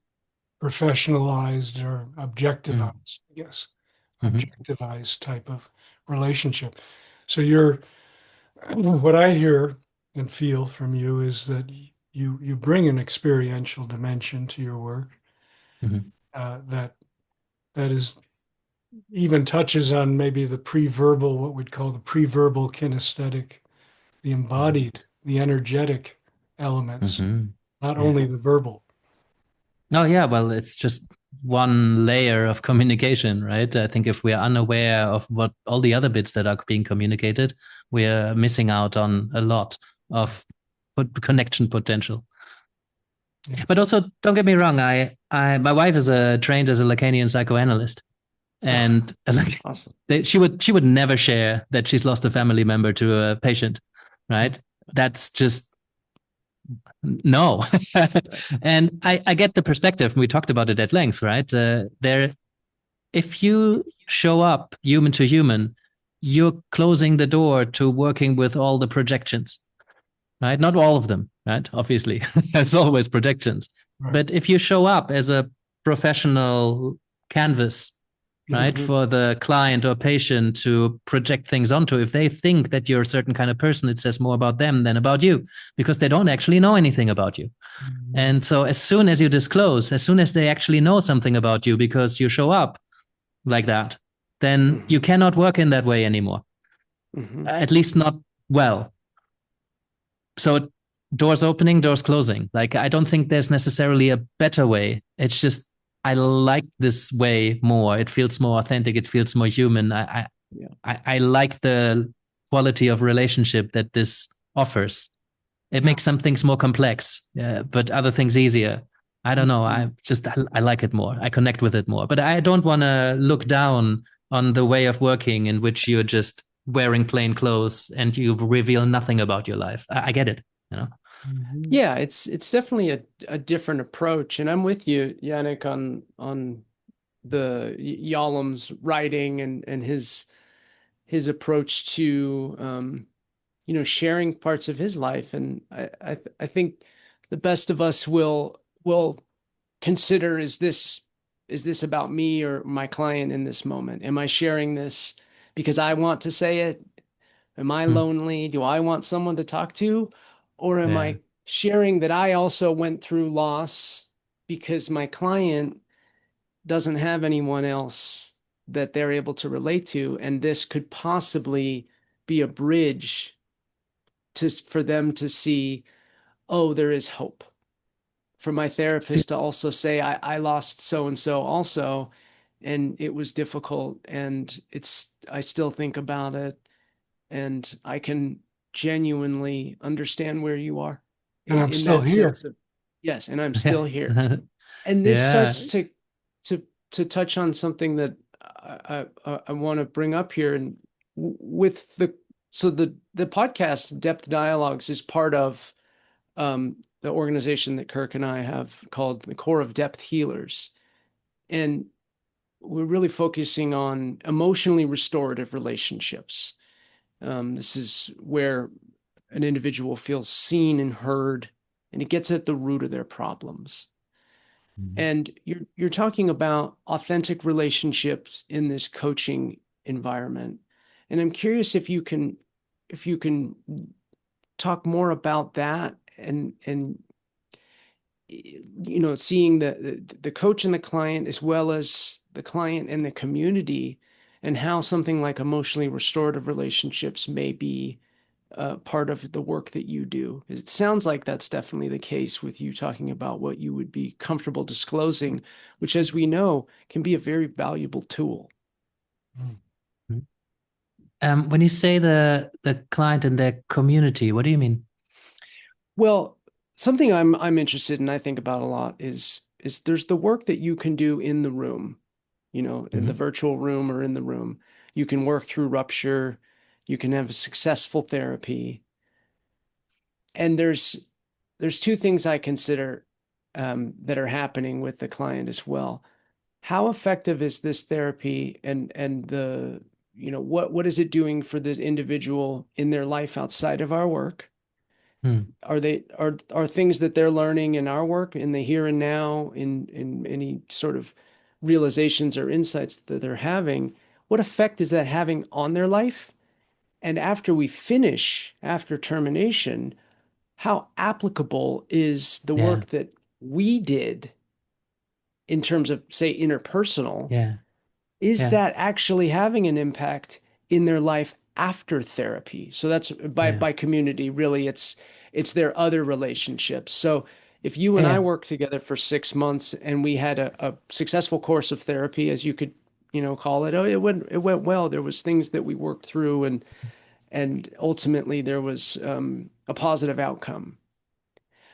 professionalized or Mm, objectivized, I guess, mhm, objectivized type of relationship. So you're, what I hear and feel from you is that you bring an experiential dimension to your work, mhm, that is even touches on maybe the pre-verbal, what we'd call the pre-verbal kinesthetic, the mhm, embodied, the energetic elements, mhm. not Yeah. only the verbal. Oh, yeah. Well, it's just one layer of communication, right? I think if we are unaware of what all the other bits that are being communicated, we are missing out on a lot of connection potential. Yeah. But also, don't get me wrong. My wife is trained as a Lacanian psychoanalyst, and like, Awesome. she would never share that she's lost a family member to a patient, right? That's just no. And I get the perspective. We talked about it at length, right? If you show up human to human, you're closing the door to working with all the projections, right? Not all of them, right? Obviously, there's always projections. Right. But if you show up as a professional canvas, right, Mhm. for the client or patient to project things onto, if they think that you're a certain kind of person, it says more about them than about you because they don't actually know anything about you. Mhm. And so, as soon as you disclose, as soon as they actually know something about you because you show up like that, then you Mhm. cannot work in that way anymore, Mhm. at least not well. So doors opening, doors closing. Like, I don't think there's necessarily a better way. It's just I like this way more. It feels more authentic. It feels more human. Yeah. I like the quality of relationship that this offers. It Yeah. makes some things more complex, but other things easier. I don't know. Mhm. I like it more. I connect with it more. But I don't want to look down on the way of working in which you're just wearing plain clothes and you reveal nothing about your life. I get it, you know. Mhm. Yeah, it's definitely a different approach, and I'm with you, Yannick, on the Yalom's writing and his approach to sharing parts of his life, and I think the best of us will consider, is this about me or my client in this moment? Am I sharing this because I want to say it? Am I Hmm. lonely? Do I want someone to talk to? Or am Yeah. I sharing that I also went through loss because my client doesn't have anyone else that they're able to relate to? And this could possibly be a bridge for them to see, oh, there is hope. For my Feel- therapist to also say, I lost so and so also, and it was difficult, and I still think about it, and I can genuinely understand where you are And I'm in still that here. sense of yes, and I'm still here. Yeah. And this Yeah. starts to to touch on something that I want to bring up here, and with the podcast Depth Dialogues is part of the organization that Kirk and I have called the Core of Depth Healers, and we're really focusing on emotionally restorative relationships. This is where an individual feels seen and heard, and it gets at the root of their problems. Mhm. And you're talking about authentic relationships in this coaching environment. And I'm curious if you can talk more about that, and seeing the coach and the client, as well as the client and the community, and how something like emotionally restorative relationships may be part of the work that you do. It sounds like that's definitely the case with you talking about what you would be comfortable disclosing, which, as we know, can be a very valuable tool. When you say the client and their community, what do you mean? Well, something I'm interested in, I think about a lot, is there's the work that you can do in the room, in the Mhm. virtual room or in the room. You can work through rupture, you can have a successful therapy. And there's two things I consider that are happening with the client as well. How effective is this therapy, and what is it doing for the individual in their life outside of our work? Hmm. Are things that they're learning in our work in the here and now, in any sort of realizations or insights that they're having, what effect is that having on their life? And after we finish, after termination, how applicable is the Yeah. work that we did in terms of, say, interpersonal? Yeah. Is Yeah. that actually having an impact in their life after therapy? So that's Yeah. by community, really, it's their other relationships. So if you and I Yeah. worked together for 6 months and we had a successful course of therapy, as you could, call it, oh, it went well. There was things that we worked through, and ultimately there was a positive outcome.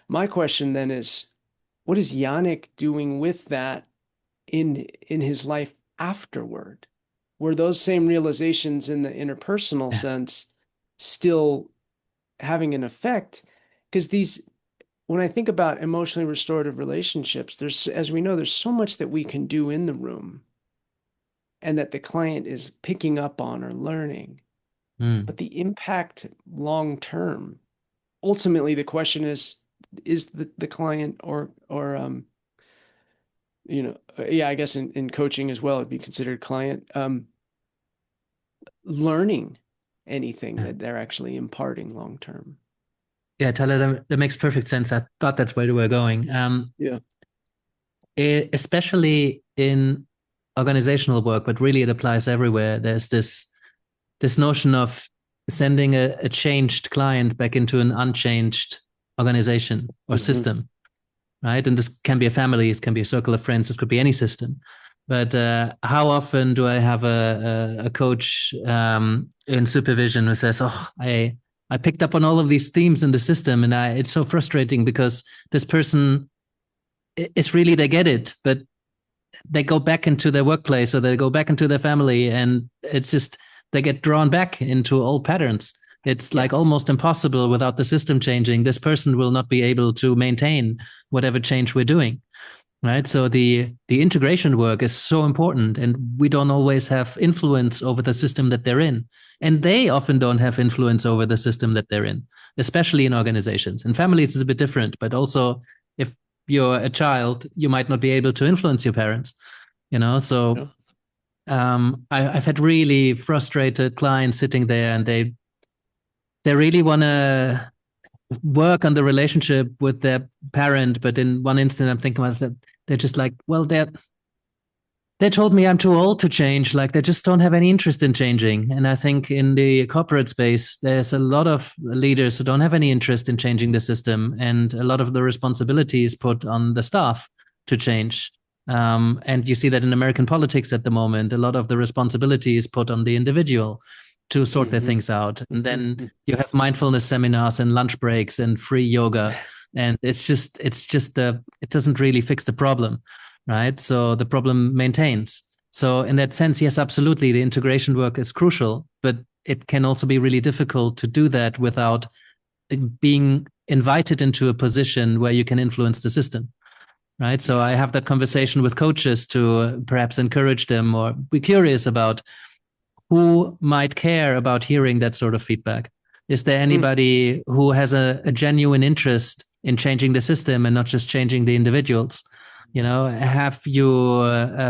My question then is, what is Yannick doing with that in his life afterward? Were those same realizations in the interpersonal Yeah. sense still having an effect? Because when I think about emotionally restorative relationships, as we know, there's so much that we can do in the room and that the client is picking up on or learning. Hmm. But the impact long term, ultimately, the question is the client yeah, I guess in coaching as well, it'd be considered client, learning anything Yeah. that they're actually imparting long term. Yeah, Tyler, that makes perfect sense. I thought that's where we were going. Yeah. Especially in organizational work, but really it applies everywhere. There's this notion of sending a changed client back into an unchanged organization or Mm-hmm. system, right? And this can be a family, it can be a circle of friends, this could be any system. But how often do I have a coach in supervision who says, "Oh, I picked up on all of these themes in the system, and it's so frustrating because this person is really they get it, but they go back into their workplace or they go back into their family, and it's just they get drawn back into old patterns. It's like Yeah. almost impossible without the system changing. This person will not be able to maintain whatever change we're doing, right? So the integration work is so important, and we don't always have influence over the system that they're in, and they often don't have influence over the system that they're in, especially in organizations. In families, it's a bit different, but also if you're a child, you might not be able to influence your parents, so Yeah. I've had really frustrated clients sitting there, and they really want to work on the relationship with their parent, but in one instant I'm thinking about that they're just like, well, they told me I'm too old to change. Like they just don't have any interest in changing. And I think in the corporate space, there's a lot of leaders who don't have any interest in changing the system, and a lot of the responsibility is put on the staff to change. And you see that in American politics at the moment, a lot of the responsibility is put on the individual to sort their Mm-hmm. things out. And then Mm-hmm. you have mindfulness seminars and lunch breaks and free yoga. And it doesn't really fix the problem, right? So the problem maintains. So in that sense, yes, absolutely, the integration work is crucial, but it can also be really difficult to do that without being invited into a position where you can influence the system, right? So Yeah. I have that conversation with coaches to perhaps encourage them or be curious about who might care about hearing that sort of feedback. Is there Mm. anybody who has a genuine interest in changing the system and not just changing the individuals? Have you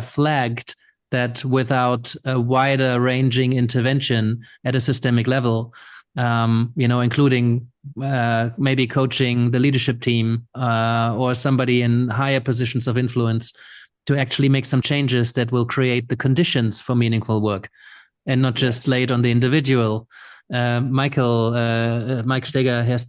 flagged that without a wider ranging intervention at a systemic level, including maybe coaching the leadership team or somebody in higher positions of influence to actually make some changes that will create the conditions for meaningful work and not just Yes. laid on the individual. Mike Steger has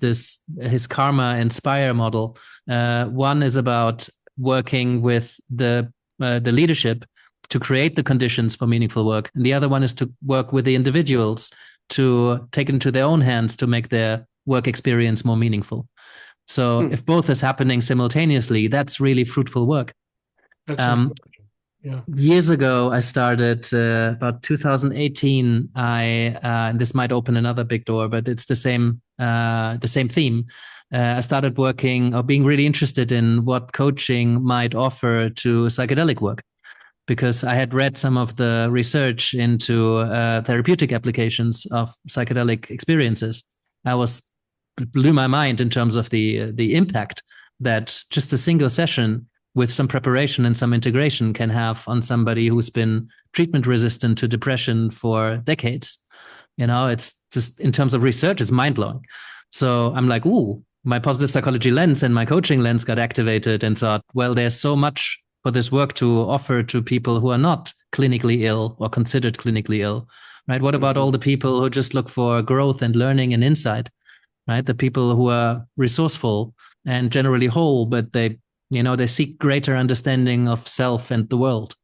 his Karma Inspire model. One is about working with the leadership to create the conditions for meaningful work, and the other one is to work with the individuals to take it into their own hands to make their work experience more meaningful. So Mm. if both is happening simultaneously, that's really fruitful work. That's Um, encouraging. Yeah. Years ago, I started about 2018. This might open another big door, but it's the same theme. I started working or being really interested in what coaching might offer to psychedelic work because I had read some of the research into therapeutic applications of psychedelic experiences. I was blew my mind in terms of the impact that just a single session with some preparation and some integration can have on somebody who's been treatment resistant to depression for decades. It's just, in terms of research, it's mind blowing. So I'm like, ooh, my positive psychology lens and my coaching lens got activated, and thought, well, there's so much for this work to offer to people who are not clinically ill or considered clinically ill, right? What about all the people who just look for growth and learning and insight, right? The people who are resourceful and generally whole, but they seek greater understanding of self and the world.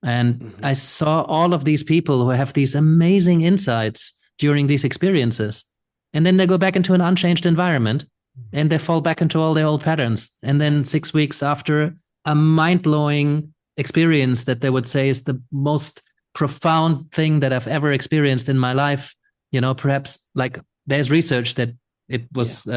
And I saw all of these people who have these amazing insights during these experiences. And then they go back into an unchanged environment and they fall back into all their old patterns. And then 6 weeks after, a mind-blowing experience that they would say is the most profound thing that I've ever experienced in my life. Perhaps, like, there's research that it was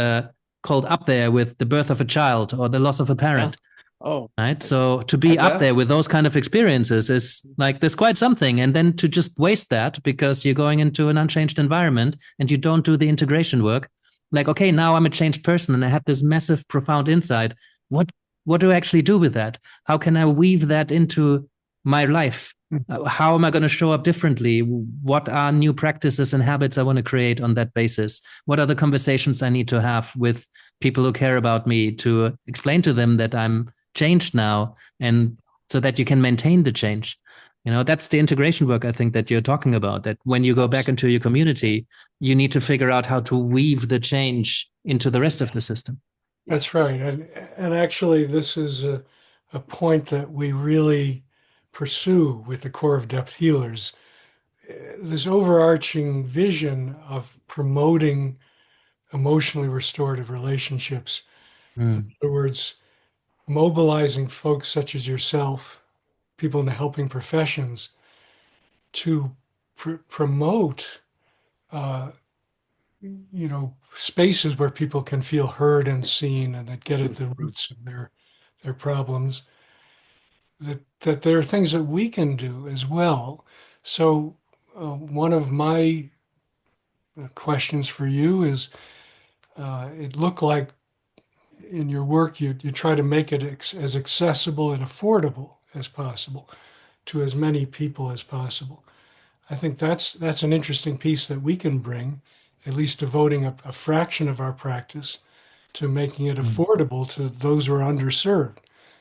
called up there with the birth of a child or the loss of a parent. Oh, right. So to be up there with those kind of experiences is like, there's quite something. And then to just waste that because you're going into an unchanged environment and you don't do the integration work. Like, okay, now I'm a changed person and I had this massive, profound insight. What do I actually do with that? How can I weave that into my life? How am I going to show up differently? What are new practices and habits I want to create on that basis? What are the conversations I need to have with people who care about me to explain to them that I'm changed now, and so that you can maintain the change? That's the integration work, I think, that you're talking about, that when you go back into your community, you need to figure out how to weave the change into the rest of the system. That's right. And actually, this is a point that we really pursue with the core of depth healers. This overarching vision of promoting emotionally restorative relationships. In other words, mobilizing folks such as yourself, people in the helping professions, to promote spaces where people can feel heard and seen, and that get at the roots of their problems, that there are things that we can do as well. So one of my questions for you is, it looked like in your work you try to make it as accessible and affordable as possible to as many people as possible. I think that's an interesting piece that we can bring, at least devoting a fraction of our practice to making it affordable to those who are underserved,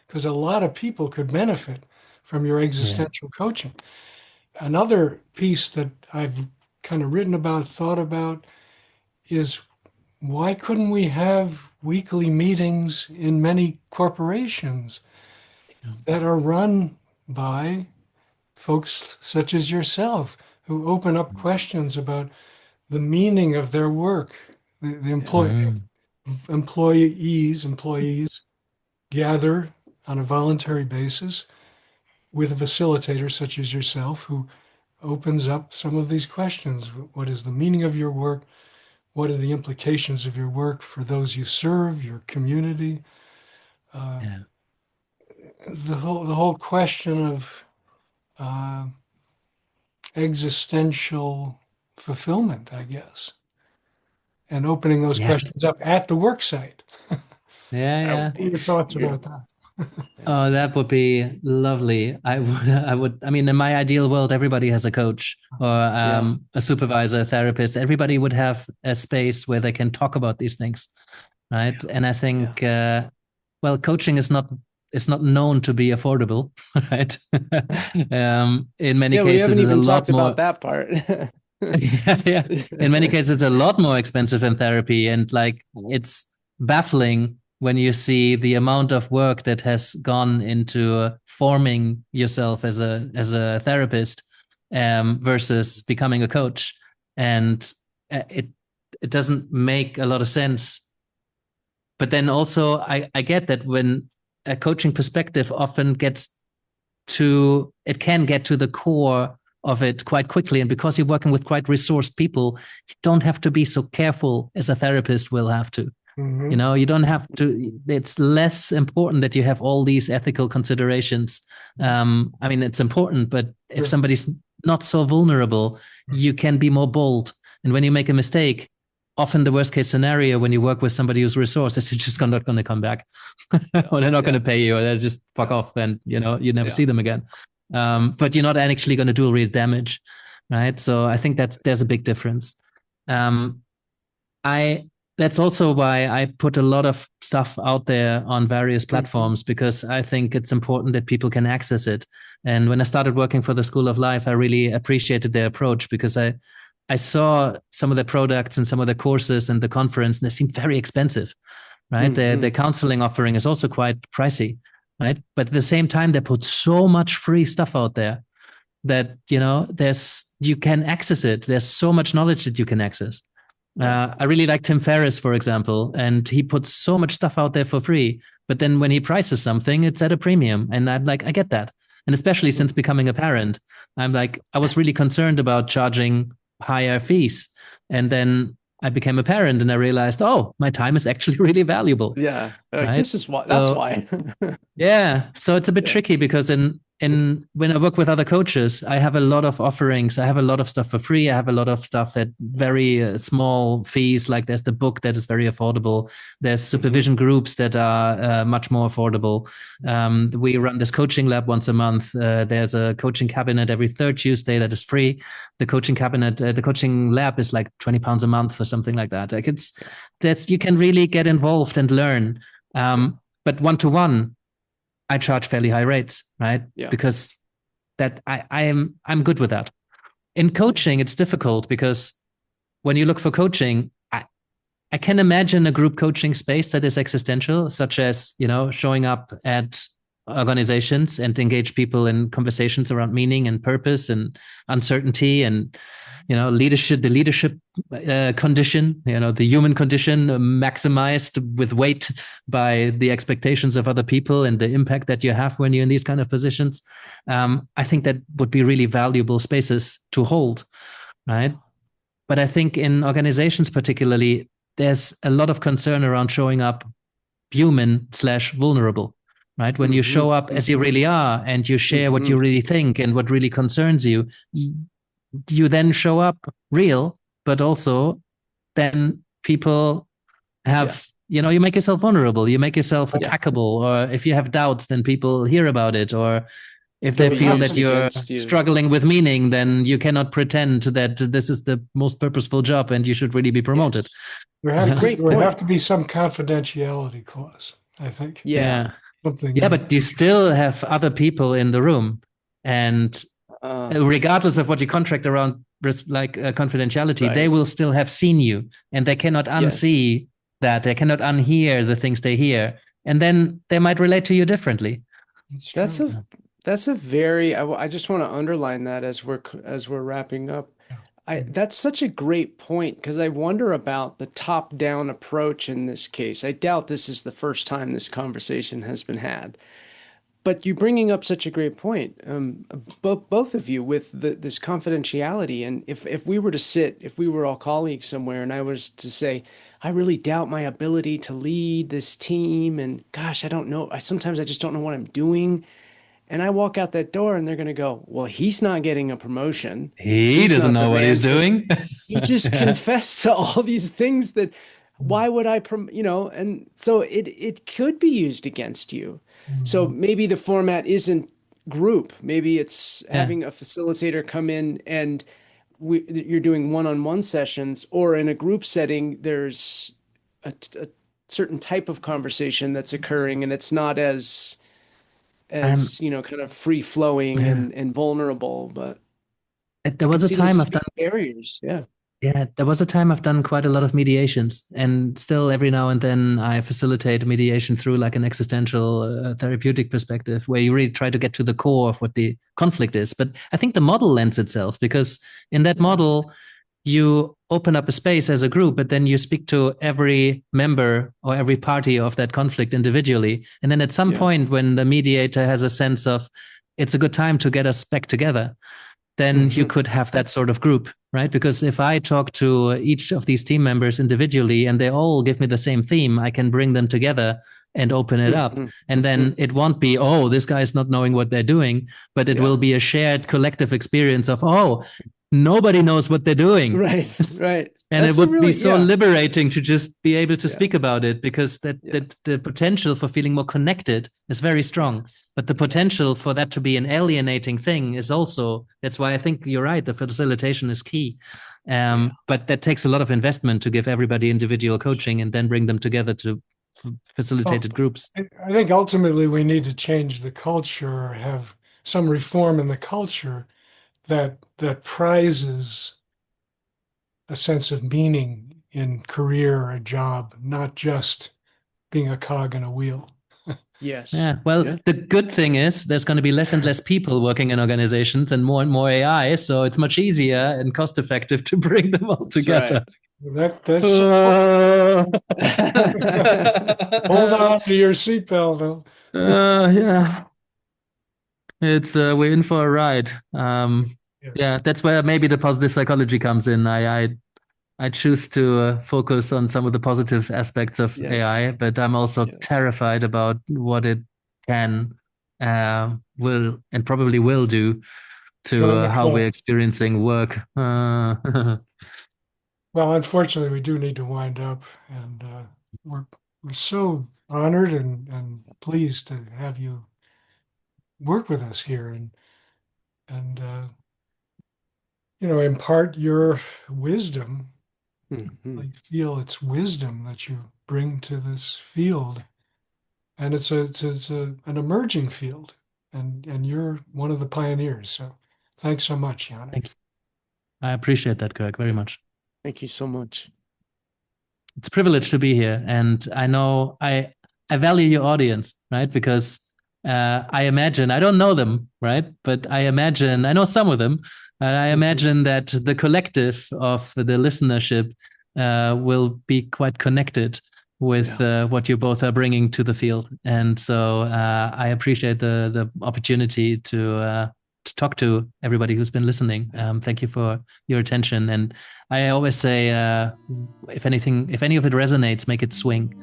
because a lot of people could benefit from your existential coaching. Another piece that I've kind of written about, thought about, is why couldn't we have weekly meetings in many corporations that are run by folks such as yourself, who open up questions about the meaning of their work? The employees gather on a voluntary basis with a facilitator such as yourself, who opens up some of these questions. What is the meaning of your work? What are the implications of your work for those you serve, your community? The whole question of existential fulfillment, I guess, and opening those questions up at the work site. What are your thoughts about that? Oh, that would be lovely. I mean, in my ideal world, everybody has a coach or a supervisor, a therapist. Everybody would have a space where they can talk about these things, right? And I think, well, coaching is not known to be affordable, right? In many cases, we haven't even talked more about that part. In many cases, it's a lot more expensive than therapy, and like, it's baffling when you see the amount of work that has gone into forming yourself as a therapist versus becoming a coach, and it doesn't make a lot of sense. But then also, I get that when a coaching perspective often can get to the core of it quite quickly, and because you're working with quite resourced people, you don't have to be so careful as a therapist will have to. You don't have to. It's less important that you have all these ethical considerations. I mean, it's important, but if somebody's not so vulnerable, you can be more bold. And when you make a mistake, often the worst case scenario when you work with somebody who's resourced is they're just not going to come back, or they're not going to pay you, or they'll just fuck off, and you never see them again. But you're not actually going to do real damage, right? So I think there's a big difference. That's also why I put a lot of stuff out there on various platforms, because I think it's important that people can access it. And when I started working for the School of Life, I really appreciated their approach, because I saw some of the products and some of the courses and the conference, and they seemed very expensive, right? Their counseling offering is also quite pricey, right? But at the same time, they put so much free stuff out there that, you can access it. There's so much knowledge that you can access. I really like Tim Ferriss, for example, and he puts so much stuff out there for free. But then when he prices something, it's at a premium. And I'm like, I get that. And especially since becoming a parent, I'm like, I was really concerned about charging higher fees. And then I became a parent and I realized, oh, my time is actually really valuable. Yeah. Right? This is why. That's why. Yeah. So it's a bit tricky, because when I work with other coaches, I have a lot of offerings. I have a lot of stuff for free. I have a lot of stuff at very small fees. Like there's the book that is very affordable. There's supervision groups that are much more affordable. We run this coaching lab once a month. There's a coaching cabinet every third Tuesday that is free. The coaching cabinet, the coaching lab is like £20 a month or something like that. Like you can really get involved and learn. But one-to-one, I charge fairly high rates, right? Yeah. Because that I'm good with that. In coaching, it's difficult, because when you look for coaching, I can imagine a group coaching space that is existential, such as, showing up at organizations and engage people in conversations around meaning and purpose and uncertainty and, leadership, the leadership condition, the human condition maximized with weight by the expectations of other people and the impact that you have when you're in these kind of positions. I think that would be really valuable spaces to hold, right? But I think in organizations particularly, there's a lot of concern around showing up human/vulnerable, right? When you show up as you really are and you share what you really think and what really concerns you, you then show up real, but also then people have, you make yourself vulnerable, you make yourself attackable, or if you have doubts, then people hear about it, or if they feel that you're struggling with meaning, then you cannot pretend that this is the most purposeful job and you should really be promoted. Yes. There have to be some confidentiality clause, I think. Yeah. But you still have other people in the room, and regardless of what you contract around, like confidentiality, they will still have seen you, and they cannot unsee that. They cannot unhear the things they hear, and then they might relate to you differently. That's a very. I just want to underline that as we're wrapping up. That's such a great point, because I wonder about the top-down approach in this case. I doubt this is the first time this conversation has been had. But you're bringing up such a great point, both of you, with this confidentiality. And if we were all colleagues somewhere, and I was to say, I really doubt my ability to lead this team, and gosh, I don't know. Sometimes I just don't know what I'm doing. And I walk out that door and they're going to go, well, he's not getting a promotion. He doesn't know what he's doing. He just confessed to all these things that, why would I, and so it could be used against you. So maybe the format isn't group. Maybe it's having a facilitator come in and you're doing one-on-one sessions, or in a group setting, there's a certain type of conversation that's occurring, and it's not as kind of free flowing and vulnerable. But there was a time I've done barriers. There was a time I've done quite a lot of mediations, and still every now and then I facilitate mediation through like an existential therapeutic perspective, where you really try to get to the core of what the conflict is. But I think the model lends itself, because in that model, you open up a space as a group, but then you speak to every member or every party of that conflict individually. And then at some point, when the mediator has a sense of it's a good time to get us back together, then you could have that sort of group, right? Because if I talk to each of these team members individually and they all give me the same theme, I can bring them together and open it up. And then it won't be, oh, this guy's not knowing what they're doing, but it will be a shared collective experience of, oh, nobody knows what they're doing. Right. And That's it would be really, so yeah. liberating to just be able to Yeah. speak about it, because that the potential for feeling more connected is very strong. Yes. But the potential for that to be an alienating thing is also, that's why I think you're right, the facilitation is key. But that takes a lot of investment to give everybody individual coaching and then bring them together to facilitated groups. I think ultimately we need to change the culture, or have some reform in the culture that prizes a sense of meaning in career or a job, not just being a cog in a wheel. Yes. Yeah. Well, the good thing is there's going to be less and less people working in organizations and more AI. So it's much easier and cost effective to bring them all together. That's hold on to your seatbelt. Yeah. It's we're in for a ride. Yes. Yeah, that's where maybe the positive psychology comes in. I choose to focus on some of the positive aspects of AI, but I'm also terrified about what it can, will, and probably will do to how we're experiencing work. Well, unfortunately, we do need to wind up, and we're so honored and pleased to have you work with us here, and impart your wisdom. I feel it's wisdom that you bring to this field, and it's an emerging field, and you're one of the pioneers. So, thanks so much, Yannick. Thank you. I appreciate that, Kirk, very much. Thank you so much. It's a privilege to be here, and I know I value your audience, right? Because I imagine, I don't know them, right? But I imagine, I know some of them, and I imagine that the collective of the listenership will be quite connected with what you both are bringing to the field. And so I appreciate the opportunity to talk to everybody who's been listening. Thank you for your attention. And I always say, if any of it resonates, make it swing,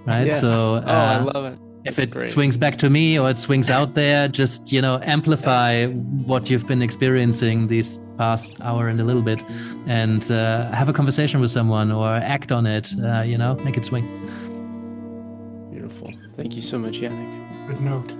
right? Yes. So I love it. If it swings back to me or it swings out there, just, amplify what you've been experiencing these past hour and a little bit, and have a conversation with someone or act on it, make it swing. Beautiful. Thank you so much, Yannick. Good note.